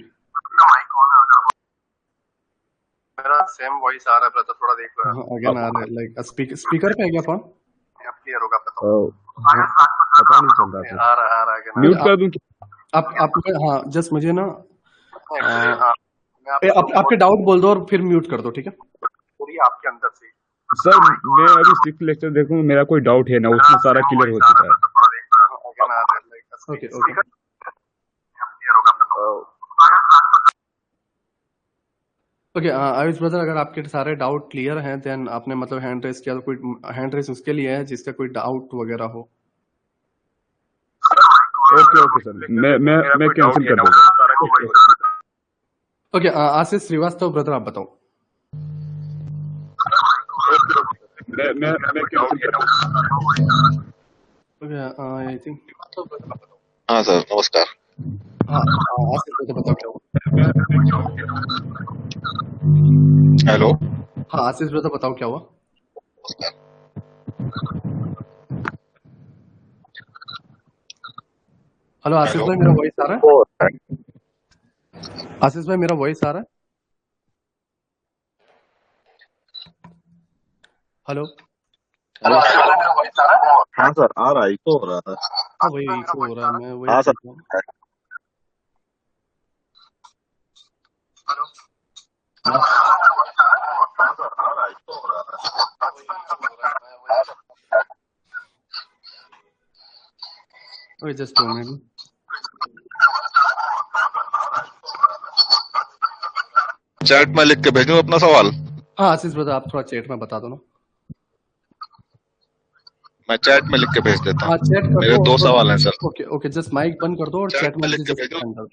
मेरा सेम वॉइस आ रहा है ब्रदर, थोड़ा देख लो। अगेन आ रहा है, लाइक स्पीकर पे है क्या फोन? अब क्लियर होगा, बताओ। पता नहीं चल रहा, आ रहा है। म्यूट कर दूं? आप हाँ, जस्ट मुझे ना आपके डाउट बोल दो और फिर म्यूट कर दो, ठीक है? पूरी आपके अंदर से। सर मैं अभी 6 लेक्चर देखूं, मेरा कोई डाउट है ना, उसमें सारा क्लियर हो चुका है। Okay okay, okay, Ayush brother अगर आपके सारे डाउट क्लियर हैं, देन आपने मतलब हैंड रेस किया, तो कोई हैंड रेस उसके लिए है जिसका कोई डाउट वगैरह हो। ओके ओके सर, मैं कैंसिल कर दूंगा। ओके, आशीष श्रीवास्तव ब्रदर आप बताओ। मैं कैंसिल कर दूंगा। Okay, I think. हाँ सर, नमस्कार। हाँ, आशीष ब्रदर बताओ क्या हुआ? हेलो। हाँ, आशीष ब्रदर बताओ क्या हुआ? हेलो आशीष भाई, मेरा वॉइस आ रहा है? आशीष भाई मेरा वॉइस आ रहा है? हेलो। हाँ सर, आ रहा है, इको हो रहा था। हाँ, वही इको हो रहा है, मैं वही। हाँ sir. Okay, just 2 minute. Chat में लिख के भेजूं अपना सवाल? हाँ आशीष ब्रदर, आप थोड़ा चैट में बता दो ना। मैं चैट में लिख के भेज देता हाँ, हूँ। चैट कर मेरे दो। 2 सवाल हैं sir. Okay okay, just mic बंद कर दो और चैट में लिख के भेज दो।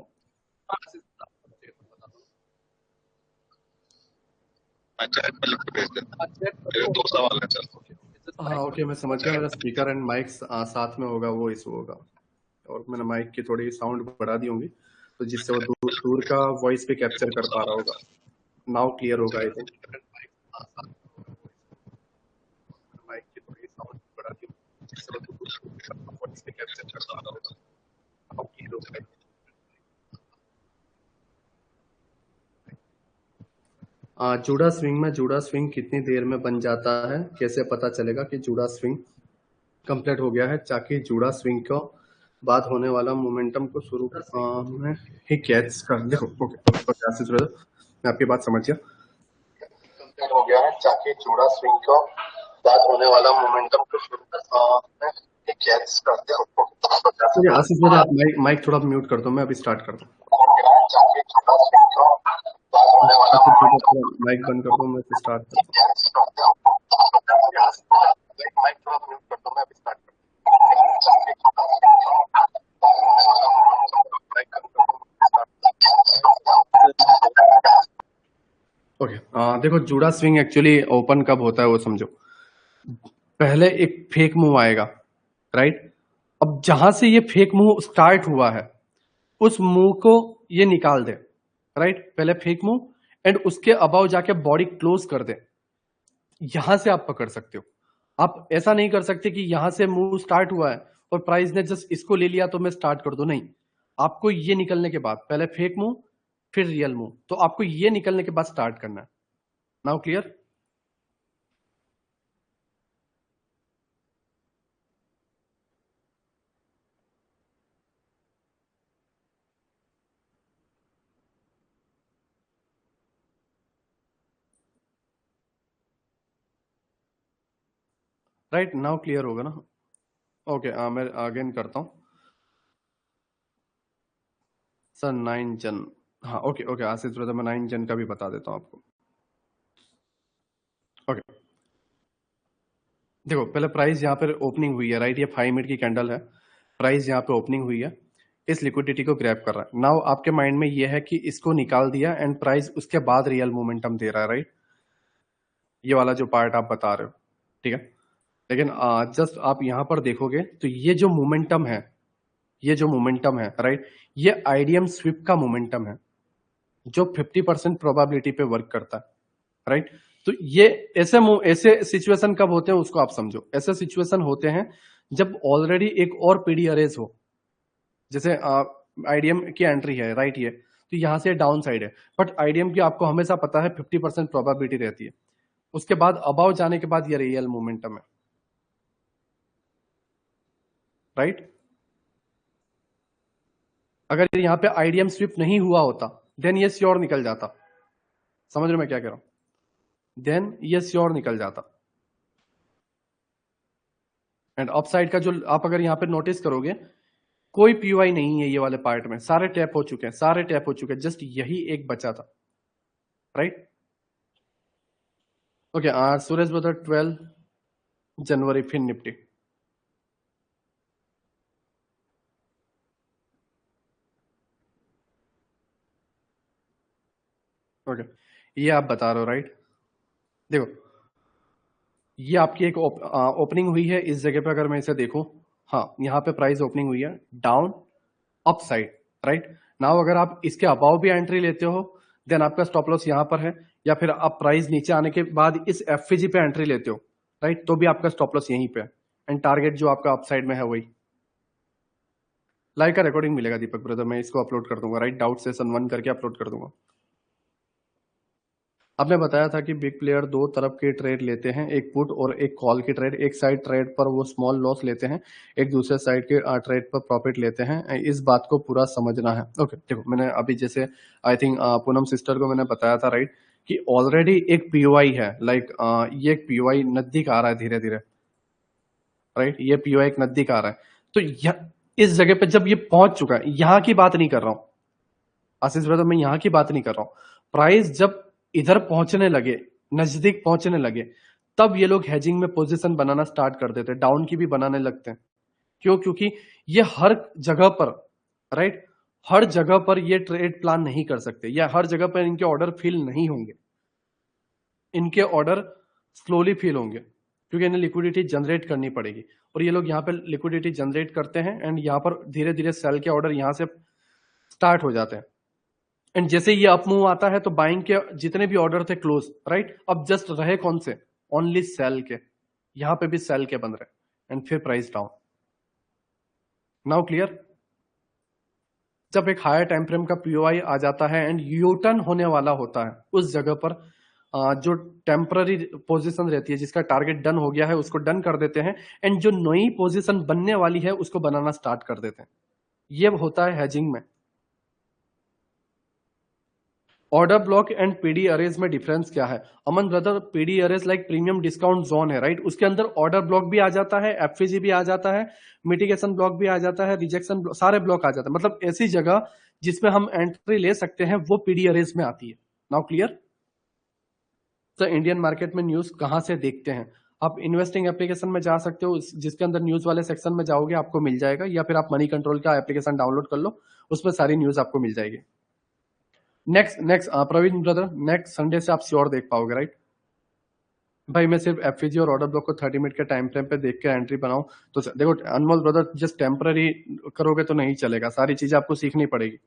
मैं चैट में लिख के भेज देता हूँ। मेरे 2 सवाल हैं सर। हाँ ओके, मैं समझ गया। मेरा स्पीकर एंड माइक साथ में होगा, वो इशू होगा। और मैंने माइक की थोड़ी साउंड बढ़ा दी होंगी, तो जिससे वो दूर का वॉइस भी कैप्चर कर पा रहा होगा। नाउ क्लियर होगा आई थिंक। माइक की थोड़ी साउंड बढ़ा दी होंगी, जिससे वो दूर का वॉइस भी कैप्चर कर पा रहा होगा। नाउ क्लियर होगा। जूड़ा स्विंग में जूड़ा स्विंग कितनी देर में बन जाता है? कैसे पता चलेगा कि जूड़ा स्विंग कंप्लीट हो गया है? ताकि जूड़ा स्विंग को बाद होने वाला मोमेंटम को शुरू में ही कैच कर। देखो ओके, मैं आपकी बात समझ गया। कंप्लीट हो गया है ताकि जूड़ा स्विंग को बाद होने वाला मोमेंटम को शुरू में ही कैच कर दे। ओके आशीष ब्रदर, आप माइक थोड़ा म्यूट कर दो, मैं अभी स्टार्ट करता हूँ। माइक बंद कर दो, मैं स्टार्ट करता हूँ। ओके देखो, जूड़ा स्विंग एक्चुअली ओपन कब होता है वो समझो। पहले एक फेक मूव आएगा, राइट? अब जहां से ये फेक मूव स्टार्ट हुआ है उस मूव को ये निकाल दे, राइट? पहले फेक मूव एंड उसके अबाव जाके बॉडी क्लोज कर दे, यहां से आप पकड़ सकते हो। आप ऐसा नहीं कर सकते कि यहां से मूव स्टार्ट हुआ है और प्राइस ने जस्ट इसको ले लिया तो मैं स्टार्ट कर दूं, नहीं। आपको ये निकलने के बाद पहले फेक मूव फिर रियल मूव, तो आपको ये निकलने के बाद स्टार्ट करना है। Now clear? Right, now clear होगा ना? ओके मैं अगेन करता हूं सर। 9 जन, हाँ ओके आशीष ब्रदर, मैं 9 जन का भी बता देता हूं आपको। ओके देखो, पहले प्राइस यहाँ पर ओपनिंग हुई है, राइट? ये 5 मिनट की कैंडल है, प्राइस यहाँ पे ओपनिंग हुई है, इस लिक्विडिटी को ग्रैब कर रहा है। नाउ आपके माइंड में ये है कि इसको निकाल दिया एंड प्राइस उसके बाद रियल मोमेंटम दे रहा है, राइट? ये वाला जो पार्ट आप बता रहे हो, ठीक है। लेकिन जस्ट आप यहां पर देखोगे तो ये जो मोमेंटम है, राइट, ये आईडीएम स्विप का मोमेंटम है जो 50% प्रोबेबिलिटी पे वर्क करता है, राइट? तो ये ऐसे सिचुएशन कब होते हैं उसको आप समझो। ऐसे सिचुएशन होते हैं जब ऑलरेडी एक और पीडी अरेज हो, जैसे आईडीएम की एंट्री है, राइट? ये तो यहां से डाउन साइड है, बट आईडीएम की आपको हमेशा पता है 50% प्रोबेबिलिटी रहती है। उसके बाद अबाउ जाने के बाद ये रियल मोमेंटम है, राइट? अगर यहां पे आईडीएम स्विप नहीं हुआ होता देन ये श्योर निकल जाता। समझ रहे मैं क्या कह रहा हूं? देन ये श्योर निकल जाता। एंड अपसाइड का जो आप अगर यहां पे नोटिस करोगे, कोई पीयूआई नहीं है ये वाले पार्ट में, सारे टैप हो चुके हैं, जस्ट यही एक बचा था, राइट? ओके सुरेश ब्रदर, 12 जनवरी फिर निफ्टी। ओके ये आप बता रहे हो, राइट? देखो ये आपकी एक ओपनिंग हुई है इस जगह पे, अगर मैं इसे देखूं, हाँ यहाँ पे प्राइस ओपनिंग हुई है down up side, right? Now अगर आप इसके अबाव भी एंट्री लेते हो देन आपका स्टॉप लॉस यहाँ पर है, या फिर आप प्राइस नीचे आने के बाद इस एफवीजी पे एंट्री लेते हो, राइट, तो भी आपका स्टॉप लॉस यहीं पे है एंड टारगेट जो आपका अपसाइड में है वही। लाइव का रिकॉर्डिंग मिलेगा दीपक ब्रदर, मैं इसको अपलोड कर दूंगा, राइट? डाउट सेशन 1 करके अपलोड कर दूंगा। आपने बताया था कि बिग प्लेयर दो तरफ के ट्रेड लेते हैं, एक पुट और एक कॉल की ट्रेड। एक साइड ट्रेड पर वो स्मॉल लॉस लेते हैं, एक दूसरे साइड के ट्रेड पर प्रॉफिट लेते हैं। इस बात को पूरा समझना है। ओके देखो, मैंने अभी जैसे आई थिंक पूनम सिस्टर को मैंने बताया था, राइट, कि ऑलरेडी एक पीओआई है, लाइक ये एक पीओआई नजदीक आ रहा है धीरे धीरे, राइट? ये पीओआई एक नजदीक आ रहा है, तो इस जगह पे जब ये पहुंच चुका है, यहां की बात नहीं कर रहा हूं आशीष ब्रदर, मैं यहां की बात नहीं कर रहा हूं। प्राइस जब इधर पहुंचने लगे, नजदीक पहुंचने लगे, तब ये लोग हेजिंग में पोजीशन बनाना स्टार्ट कर देते हैं, डाउन की भी बनाने लगते हैं। क्यों? क्योंकि ये हर जगह पर, राइट, हर जगह पर ये ट्रेड प्लान नहीं कर सकते, या हर जगह पर इनके ऑर्डर फिल नहीं होंगे, इनके ऑर्डर स्लोली फिल होंगे, क्योंकि इन्हें लिक्विडिटी जनरेट करनी पड़ेगी, और ये लोग यहाँ पे लिक्विडिटी जनरेट करते हैं एंड यहाँ पर धीरे धीरे सेल के ऑर्डर यहाँ से स्टार्ट हो जाते हैं। एंड जैसे ये अप मूव आता है तो बाइंग के जितने भी ऑर्डर थे क्लोज, राइट, अब जस्ट रहे कौन से, ओनली सेल के, यहां पे भी सेल के बन रहे एंड फिर प्राइस डाउन। Now clear? जब एक हायर टाइम फ्रेम का पीओआई आ जाता है एंड यूटर्न होने वाला होता है, उस जगह पर जो टेम्पररी पोजीशन रहती है जिसका टारगेट डन हो गया है उसको डन कर देते हैं एंड जो नई पोजीशन बनने वाली है उसको बनाना स्टार्ट कर देते हैं। ये होता है हेजिंग में। Order block and PD arrays में डिफरेंस क्या है? Aman brother, PD arrays like premium discount zone है, राइट, उसके अंदर ऑर्डर ब्लॉक भी आ जाता है, एफपीजी भी आ जाता है, मिटिगेशन ब्लॉक भी आ जाता है, रिजेक्शन सारे ब्लॉक आ जाते हैं। मतलब ऐसी जगह जिसमें हम एंट्री ले सकते हैं वो पीडी अरेज में आती है। Now clear? तो इंडियन मार्केट में न्यूज कहां से देखते हैं? आप इन्वेस्टिंग एप्लीकेशन में जा सकते हो, जिसके अंदर न्यूज वाले सेक्शन में जाओगे आपको मिल जाएगा, या फिर आप मनी कंट्रोल का एप्लीकेशन डाउनलोड कर लो, उसमें सारी न्यूज आपको मिल जाएगी। Next Praveen brother, next Sunday से आप श्योर देख पाओगे, राइट? भाई मैं सिर्फ एफपीजी और ऑर्डर ब्लॉक को 30 मिनट के टाइम फ्रेम पे देख के एंट्री बनाऊं तो देखो अनमोल ब्रदर, जस्ट टेम्पररी करोगे तो नहीं चलेगा, सारी चीजें आपको सीखनी पड़ेगी।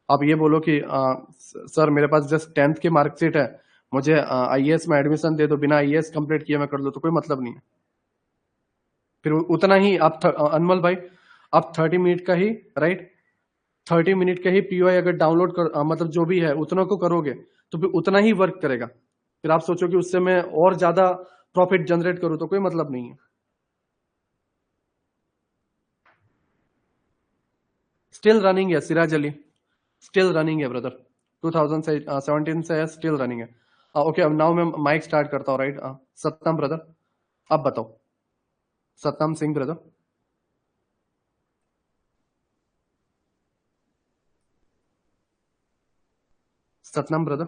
आप ये बोलो कि सर मेरे पास जस्ट 10th की मार्कशीट है, मुझे आईएएस में एडमिशन दे दो, बिना आईएएस कंप्लीट किए मैं कर लो, तो कोई मतलब नहीं है। फिर उतना ही आप अनमोल भाई, आप 30 मिनट का ही, राइट, 30 मिनट का ही पीओआई अगर डाउनलोड कर मतलब जो भी है उतना को करोगे तो फिर उतना ही वर्क करेगा। फिर आप सोचो कि उससे मैं और ज्यादा प्रॉफिट जनरेट करूं तो कोई मतलब नहीं है। स्टिल रनिंग है सिराज अली, स्टिल रनिंग है ब्रदर, 2017 से स्टिल रनिंग है। ओके, अब नाउ मैं माइक स्टार्ट करता हूँ, राइट। सत्यम ब्रदर अब बताओ, Satyam Singh brother. Satnam brother.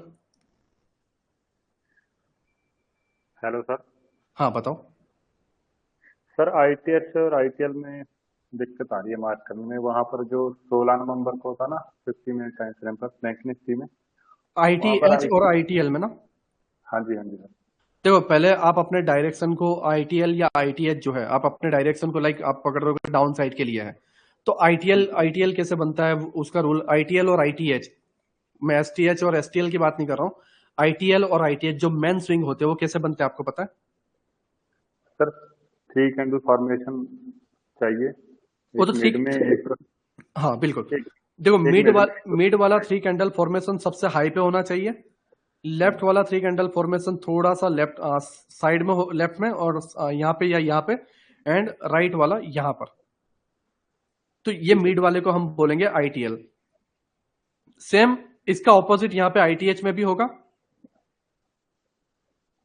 Hello sir. हाँ बताओ। सर आईटीएच और आईटीएल में दिक्कत आ रही है मार्क करने में। वहां पर जो 16 नवंबर को था ना 50 मिनट टाइम फ्रेम पर बैंक निफ्टी में, वहां पर आईटीएच और आईटीएल में ना? हाँ जी सर। देखो पहले आप अपने डायरेक्शन को आईटीएल या आईटीएच जो है, आप अपने डायरेक्शन को लाइक आप पकड़ रहे हो डाउन साइड के लिए है, तो आईटीएल कैसे बनता है उसका रूल, आईटीएल और आईटीएच, मैं एसटीएच और एसटीएल की बात नहीं कर रहा हूँ, आईटीएल और आईटीएच जो मेन स्विंग होते हैं वो कैसे बनते हैं आपको पता है? सर 3 कैंडल फॉर्मेशन चाहिए, वो तो मिड में एक, हाँ बिल्कुल। देखो मिड वाला 3 कैंडल फॉर्मेशन सबसे हाई पे होना चाहिए, लेफ्ट वाला 3 कैंडल फॉर्मेशन थोड़ा सा लेफ्ट साइड में लेफ्ट में, और यहाँ पे या यहाँ पे, एंड राइट वाला यहाँ पर। तो ये मिड वाले को हम बोलेंगे आईटीएल। सेम इसका ऑपोजिट यहाँ पे आईटीएच में भी होगा।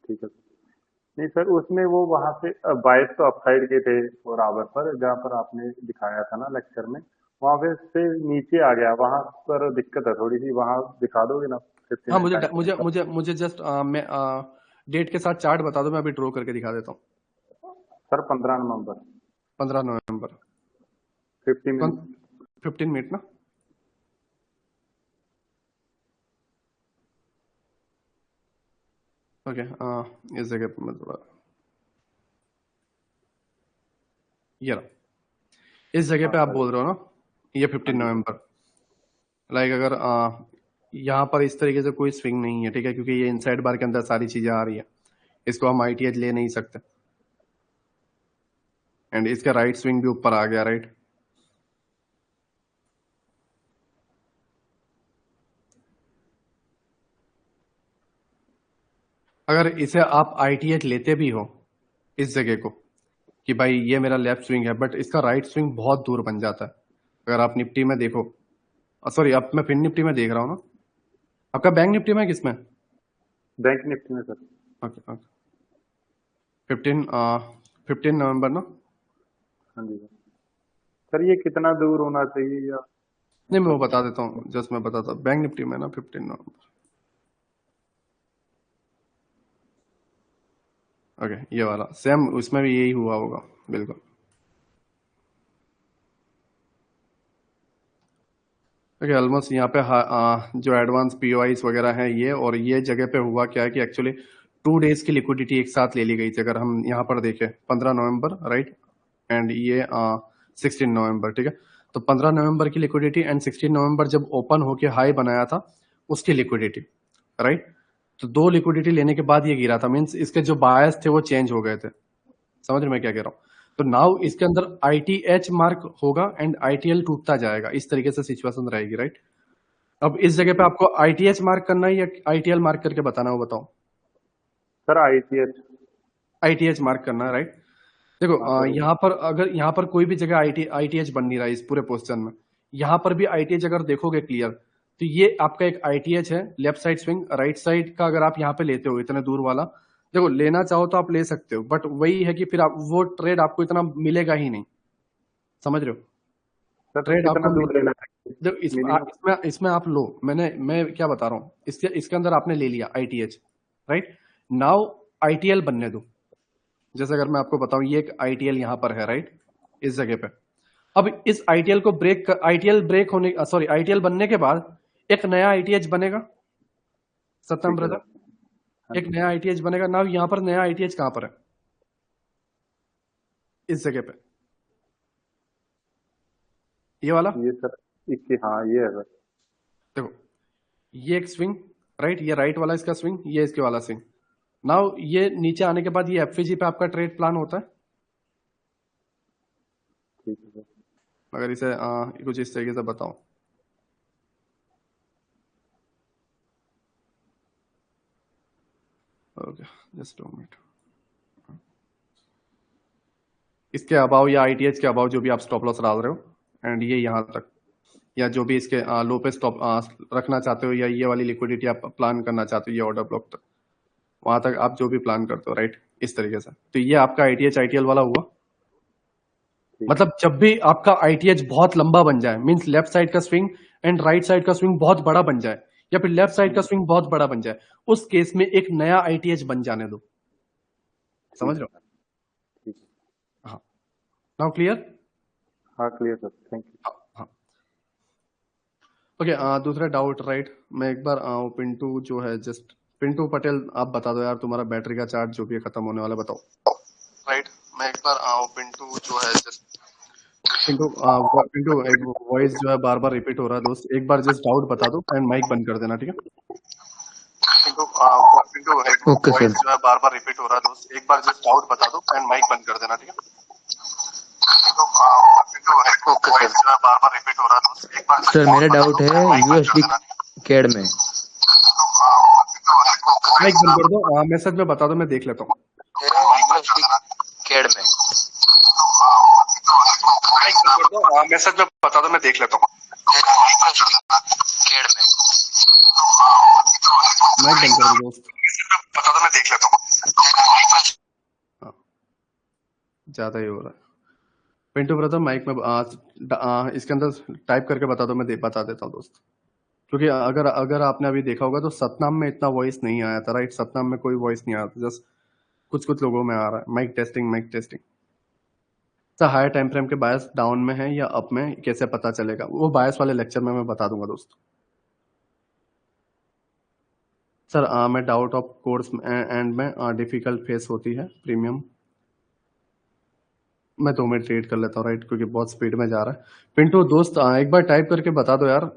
ठीक है। नहीं सर, उसमें वो वहां से बायस तो अपसाइड के थे और आवर पर, जहाँ पर आपने दिखाया था ना लेक्चर में, वहां पे से नीचे आ गया, वहां पर दिक्कत है थोड़ी सी, वहां दिखा दोगे ना? हाँ मुझे जस्ट मैं डेट के साथ चार्ट बता दो, मैं अभी ड्रॉ करके दिखा देता हूँ। सर 15 नवंबर 15 मिनट ना? ओके, इस जगह पर मैं थोड़ा ये इस जगह पे आप बोल रहे हो ना, ये 15 नवंबर, लाइक अगर यहाँ पर इस तरीके से कोई स्विंग नहीं है, ठीक है, क्योंकि ये इनसाइड बार के अंदर सारी चीजें आ रही है, इसको हम आईटीएच ले नहीं सकते, एंड इसका राइट स्विंग भी ऊपर आ गया, राइट। अगर इसे आप आईटीएच लेते भी हो इस जगह को कि भाई ये मेरा लेफ्ट स्विंग है, बट इसका राइट स्विंग बहुत दूर बन जाता है। अगर आप निफ्टी में देखो, सॉरी अब मैं फिन निफ्टी में देख रहा हूँ ना, आपका बैंक निफ्टी में किसमें? बैंक निफ्टी में सर। ओके 15 नवंबर ना? हाँ जी सर। ये कितना दूर होना चाहिए या नहीं, मैं वो बता देता हूँ, जस्ट मैं बताता हूँ। बैंक निफ्टी में ना 15 नवंबर, ओके ये वाला सेम, उसमें भी यही हुआ होगा बिल्कुल। ओके ऑलमोस्ट यहाँ पे जो एडवांस पीओआईस वगैरह हैं ये, और ये जगह पे हुआ क्या है कि एक्चुअली 2 डेज की लिक्विडिटी एक साथ ले ली गई थी। अगर हम यहाँ पर देखें 15 नवंबर राइट एंड ये 16 नवंबर, ठीक है। तो 15 नवंबर की लिक्विडिटी एंड 16 नवंबर जब ओपन होके हाई बनाया था उसकी लिक्विडिटी, राइट। तो 2 लिक्विडिटी लेने के बाद ये गिरा था, मींस इसके जो बायस थे वो चेंज हो गए थे। समझ रहे मैं क्या कह रहा हूँ? तो नाउ इसके अंदर ITH मार्क होगा एंड ITL टूटता जाएगा, इस तरीके से सिचुएशन रहेगी, राइट। अब इस जगह पे आपको ITH मार्क करना है या ITL मार्क करके बताना हो, बताओ। सर ITH मार्क करना है, राइट। देखो यहाँ पर अगर यहाँ पर कोई भी जगह ITH बन नहीं रहा है इस पूरे पोस्टन में, यहाँ पर भी ITH अगर देखोगे क्लियर तो ये आपका एक ITH है, left side swing. Right side का अगर आप यहाँ पे लेते हो इतने दूर वाला, देखो लेना चाहो तो आप ले सकते हो, बट वही है कि फिर आप वो ट्रेड आपको इतना मिलेगा ही नहीं, समझ रहे हो? सर ट्रेड कितना आपको दूर लेना है देखो इसमें आप लो, मैं क्या बता रहा हूँ, इसके अंदर आपने ले लिया ITH, राइट। नाउ ITL बनने दो। जैसे अगर मैं आपको बताऊं ये एक ITL यहाँ पर है, राइट, इस जगह पे। अब इस ITL को ITL ब्रेक होने सॉरी ITL बनने के बाद एक नया ITH बनेगा, सत्यम ठीक है ब्रदर, हाँ एक नया ITH बनेगा। ना यहाँ पर नया ITH कहां पर है? इस जगह पे, ये वाला। ये सर इसके हाँ ये है सर। देखो ये एक स्विंग, राइट, ये राइट वाला इसका स्विंग, ये इसके वाला स्विंग। नाउ ये नीचे आने के बाद ये FVG पे आपका ट्रेड प्लान होता है। ठीक है सर। अगर इसे कुछ इस तरीके से बताओ, ओके जस्ट 2 मिनट। इसके अबाव या ITH के अबाव जो भी आप स्टॉप लॉस डाल रहे हो एंड ये यहाँ तक, या जो भी इसके लो पे स्टॉप रखना चाहते हो, या ये वाली लिक्विडिटी आप प्लान करना चाहते हो ये ऑर्डर ब्लॉक तक, वहां तक आप जो भी प्लान करते हो, राइट, इस तरीके से। तो ये आपका ITH ITL वाला हुआ। मतलब जब भी आपका ITH बहुत लंबा बन जाए, मींस लेफ्ट साइड का स्विंग एंड राइट साइड का स्विंग बहुत बड़ा बन जाए, या फिर लेफ्ट साइड का स्विंग बहुत बड़ा बन जाए, उस केस में एक नया ITH बन जाने दो। समझ रहे हो? ठीक हाँ, नाउ क्लियर? हाँ क्लियर सर, थैंक यू। हाँ ओके। दूसरा डाउट, राइट, मैं एक बार पिंटू जो है जस्ट पिंटू पटेल आप बता दो यार, तुम्हारा बैटरी का चार्ज जो भी है खत्म होने वाला, बताओ। राइट, मैं एक बार पिंटू जो है जस्ट पिंटू एक वॉइस जो है बार बार रिपीट हो रहा है दोस्त, एक बार जस्ट डाउट बता दो एंड माइक बंद कर देना, ठीक है? पिंटू एक ओके वॉइस सर। जो है बार बार रिपीट हो रहा है दोस्त, एक बार जस्ट डाउट बता दो एंड माइक बंद कर देना, ठीक है? Okay sir. बार बार रिपीट हो रहा है दोस्त, एक बार सर मेरा डाउट है USD कैड में। माइक बंद कर दो, मैसेज में बता दो, मैं देख लेता हूँ। कैड में मैसेज में बता दो, मैं देख लेता हूँ। माइक बंद कर दो दोस्त, बता दो, मैं देख लेता हूँ। ज्यादा ही हो रहा है पिंटू ब्रदर, माइक में इसके अंदर टाइप करके बता दो, मैं बता देता हूँ दोस्त। क्योंकि अगर आपने अभी देखा होगा तो सतनाम में इतना वॉइस नहीं आया था, राइट, सतनाम में कोई वॉइस नहीं आया था, जस्ट कुछ लोगों में आ रहा है। Mic testing. Sir higher time frame के बायस डाउन में है या अप में, कैसे पता चलेगा? वो बायस वाले लेक्चर में मैं बता दूंगा दोस्त। सर मैं डाउट ऑफ कोर्स एंड में डिफिकल्ट फेस होती है प्रीमियम। मैं 2 मिनट रीड कर लेता हूँ, राइट, क्योंकि बहुत स्पीड में जा रहा है। पिंटू दोस्त एक बार टाइप करके बता दो यार।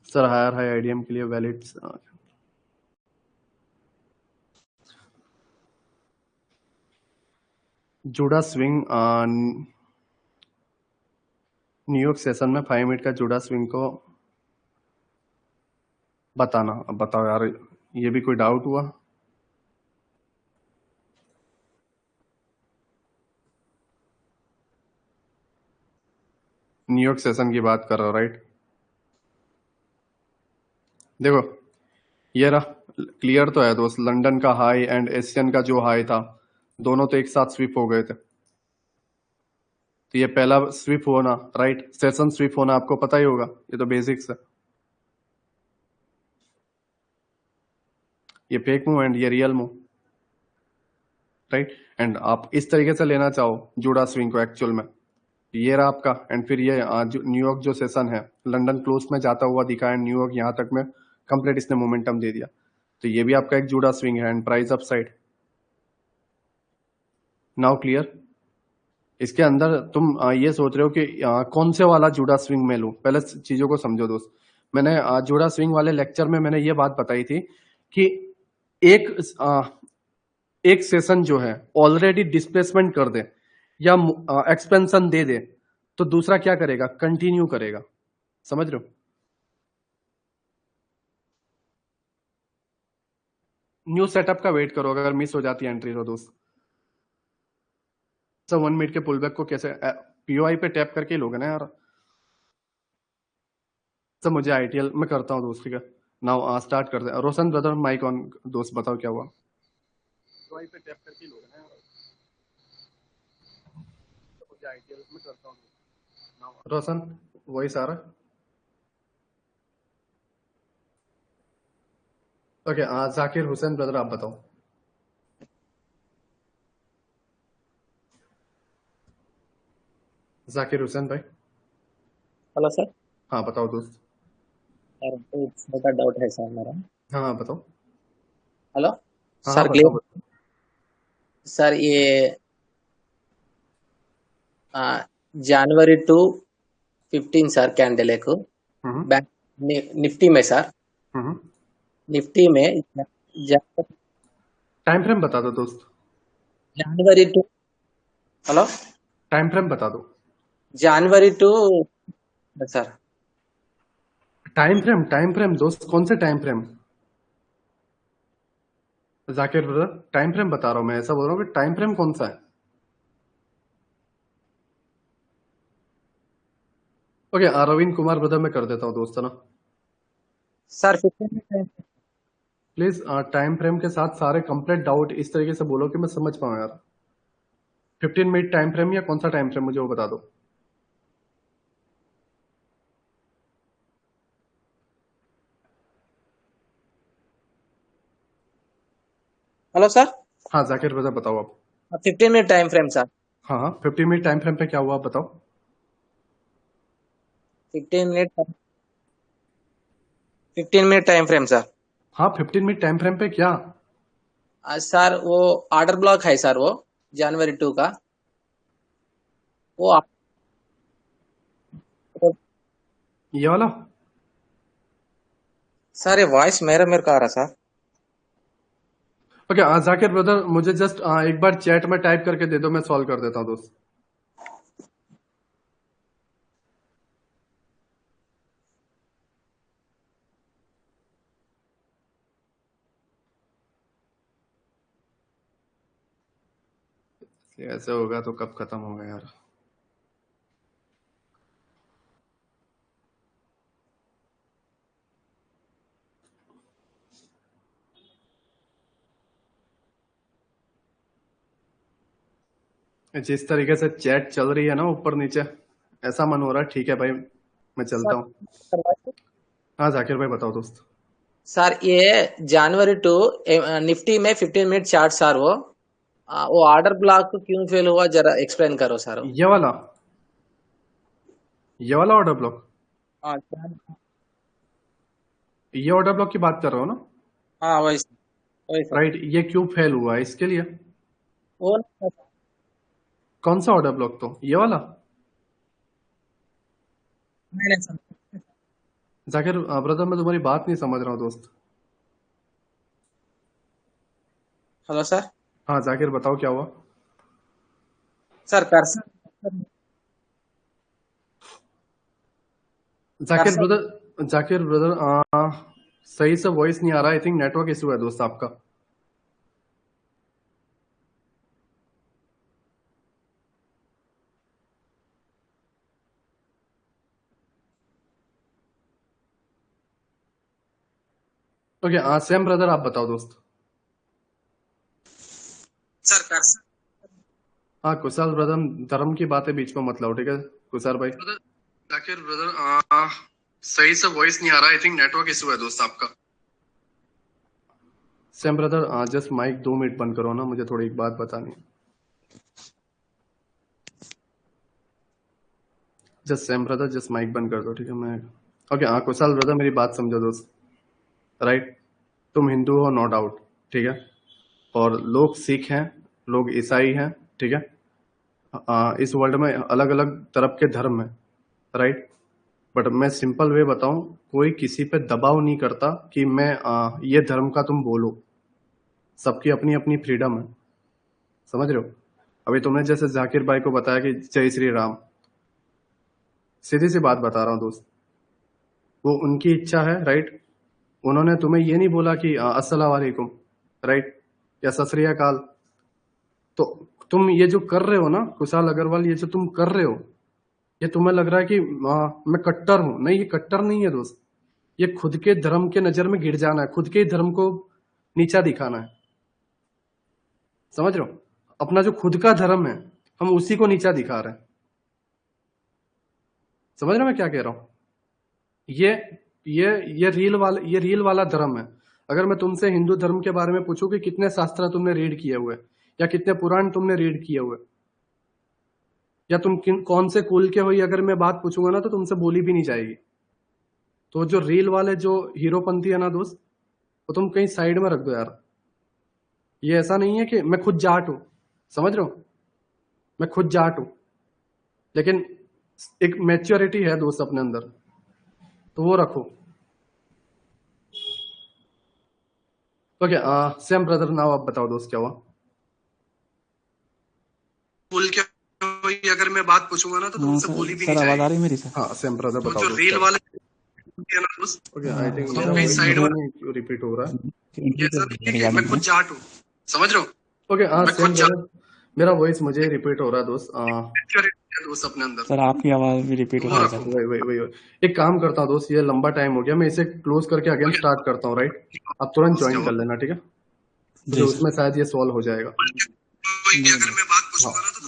सर हायर हाई IDM के लिए वैलिड जुड़ा स्विंग न्यूयॉर्क सेशन में 5 मिनट का जुड़ा स्विंग को बताना। अब बताओ यार, ये भी कोई डाउट हुआ? न्यूयॉर्क सेशन की बात कर रहा हूं, राइट। देखो ये रहा, क्लियर तो है दोस्त, लंदन का हाई एंड एशियन का जो हाई था दोनों तो एक साथ स्विप हो गए थे। तो ये पहला स्विप होना, राइट, सेशन स्विप होना आपको पता ही होगा, ये तो बेसिक्स है। ये फेक मूव एंड ये रियल मूव, राइट। एंड आप इस तरीके से लेना चाहो जुड़ा स्विंग को एक्चुअल में, ये रहा आपका। एंड फिर ये जो न्यूयॉर्क जो सेशन है लंदन क्लोज में जाता हुआ दिखा है, न्यूयॉर्क यहाँ तक में कंप्लीट इसने मोमेंटम दे दिया, तो ये भी आपका एक जुड़ा स्विंग है and price up side. Now clear? इसके अंदर तुम ये सोच रहे हो कि कौन से वाला जुड़ा स्विंग में लूं, पहले चीजों को समझो दोस्त। मैंने जुड़ा स्विंग वाले लेक्चर में मैंने ये बात बताई थी कि एक एक सेशन जो है ऑलरेडी डिस्प्लेसमेंट कर दे या एक्सपेंशन दे दे तो दूसरा क्या करेगा, कंटिन्यू करेगा। समझ रहे हो? न्यू सेटअप का वेट करो, अगर मिस हो जाती है एंट्री तो दोस्त। सर 1 मिनट के पुलबैक को कैसे पीओआई पे टैप करके ही लोगे ना यार। सर मुझे आईटीएल में करता हूँ दोस्त, ठीक है। नाउ स्टार्ट करते हैं। रोशन ब्रदर माइक ऑन। दोस्त बताओ क्या हुआ। पीओआई पे टैप करके ही लोगे ना यार। सर मुझे आईटीएल में करता हूँ। नाउ रोशन वॉइस आ रहा? ओके जाकिर हुसैन ब्रदर आप बताओ। जाकिर हुसैन भाई। Hello sir. हाँ बताओ दोस्त। सर एक छोटा डाउट है सर मेरा। हाँ बताओ। हेलो हाँ सर, बताओ क्लियर बताओ। सर। ये जनवरी टू 15 सर कैंडल एक हम्म बैंक निफ्टी में सर, हम्म निफ्टी में टाइम फ्रेम बता दो दोस्त। जनवरी टू, हेलो टाइम फ्रेम बता दो। जनवरी टू सर, टाइम फ्रेम दोस्त, कौन से time frame? Zakir brother time frame बता रहा हूं मैं, ऐसा बोल रहा हूँ कि टाइम फ्रेम कौन सा है। ओके रविंद्र कुमार ब्रदर मैं कर देता हूँ दोस्त, है ना। Sir 15 minute. Please time frame के साथ सारे कंप्लीट डाउट इस तरीके से बोलो कि मैं समझ पाऊँ यार। 15 मिनट टाइम फ्रेम या कौन सा टाइम फ्रेम, मुझे वो बता दो। Hello sir. हाँ जाकिर ब्रदर बताओ आप। 15 मिनट टाइम फ्रेम सर। हाँ हाँ 15 मिनट टाइम फ्रेम पे क्या हुआ आप बताओ। 15 मिनट टाइम फ्रेम सर। हाँ 15 मिनट टाइम फ्रेम पे क्या? सर वो ऑर्डर ब्लॉक है सर, वो जनवरी 2 का वो ये वाला? सर ये वॉइस मेरा मेरे को आ रहा सर। ओके जाकिर ब्रदर मुझे जस्ट एक बार चैट में टाइप करके दे दो, मैं सॉल्व कर देता हूँ दोस्त। ऐसे होगा तो कब खत्म होगा यार। जिस तरीके से चैट चल रही है ना ऊपर नीचे, ऐसा मन हो रहा है ठीक है भाई मैं चलता हूँ। हाँ जाकिर भाई बताओ दोस्त। सर ये जनवरी टू निफ्टी में 15 मिनट चार्ट सर, वो ऑर्डर ब्लॉक क्यों फेल हुआ जरा एक्सप्लेन करो सर। ये वाला ऑर्डर ब्लॉक, हाँ ये ऑर्डर ब्लॉक की बात कर रहे हो ना? हाँ वही सर। राइट, ये क्यों फेल हुआ है इसके लिए? वो कौन सा ऑर्डर ब्लॉक? तो ये वाला। नहीं सर। जाकिर ब्रदर मैं तुम्हारी बात नहीं समझ रहा हूँ दोस्त। Hello sir. हाँ जाकिर बताओ क्या हुआ। सर कर्सर जाकिर ब्रदर सही से वॉइस नहीं आ रहा, आई थिंक नेटवर्क इशू है दोस्त आपका। ओके सैम ब्रदर आप बताओ दोस्त। सर कर्सर हाँ कुशल ब्रदर धर्म की बातें बीच में मत लाओ, ठीक है कुशल भाई। जाकिर ब्रदर सही से वॉइस नहीं आ रहा, आई थिंक नेटवर्क इशू है दोस्त आपका। सैम ब्रदर जस्ट माइक 2 मिनट बंद करो ना, मुझे थोड़ी एक बात बतानी है। Just Sam brother, just mic बंद कर दो, ठीक है? मैं ओके। हाँ कुशाल ब्रदर, मेरी बात समझो दोस्त, राइट? तुम हिंदू हो, नो डाउट, ठीक है? और लोग सिख हैं, लोग ईसाई हैं, ठीक है? इस वर्ल्ड में अलग अलग तरफ के धर्म हैं, राइट? बट मैं सिंपल वे बताऊं, कोई किसी पे दबाव नहीं करता कि मैं ये धर्म का तुम बोलो। सबकी अपनी अपनी फ्रीडम है, समझ रहे हो? अभी तुमने जैसे जाकिर भाई को बताया कि जय श्री राम, सीधी सी बात बता रहा हूं दोस्त, वो उनकी इच्छा है, राइट? उन्होंने तुम्हें ये नहीं बोला कि अस्सलाम वालेकुम, राइट, या सत श्री अकाल। तो तुम ये जो कर रहे हो ना कुशाल अग्रवाल, ये जो तुम कर रहे हो, ये तुम्हें लग रहा है कि मैं कट्टर हूं। नहीं, ये कट्टर नहीं है दोस्त, ये खुद के धर्म के नजर में गिर जाना है, खुद के धर्म को नीचा दिखाना है, समझ रहे हो? अपना जो खुद का धर्म है, हम उसी को नीचा दिखा रहे हैं। समझ रहे हो मैं क्या कह रहा हूं? ये रील वाला धर्म है। अगर मैं तुमसे हिंदू धर्म के बारे में पूछूं कि कितने शास्त्र तुमने रीड किए हुए, या कितने पुराण तुमने रीड किए हुए, या तुम कौन से कुल के हो, अगर मैं बात पूछूंगा ना तो तुमसे बोली भी नहीं जाएगी। तो जो रील वाले जो हीरोपंथी है ना दोस्त, वो तुम कहीं साइड में रख दो यार। ये ऐसा नहीं है कि मैं खुद जाट हूं, समझ रहे हो? मैं खुद जाट हूं, लेकिन एक मैच्योरिटी है दोस्त अपने अंदर, तो वो रखो। ओके सैम ब्रदर, नाउ आप बताओ दोस्त, क्या हुआ? कुल के अगर मैं बात पूछूंगा ना तो तुमसे बोली भी नहीं जाएगी। आवाज आ रही है मेरी सर? हाँ सैम ब्रदर बताओ। जो रील वाले ओके, आई थिंक कहीं साइड में रिपीट हो रहा है। मैं खुद जाट हूं, समझ रहे हो? ओके सैम ब्रदर, मेरा वॉइस मुझे रिपीट हो रहा है दोस्त अपने अंदर। सर आपकी आवाज भी रिपीट हो रही है। वही एक काम करता हूँ दोस्त, ये लंबा टाइम हो गया, मैं इसे क्लोज करके अगेन स्टार्ट करता हूँ, राइट? आप तुरंत ज्वाइन कर लेना, ठीक है? तो उसमें शायद ये सॉल्व हो जाएगा। अगर मैं बात पूछूंगा ना तो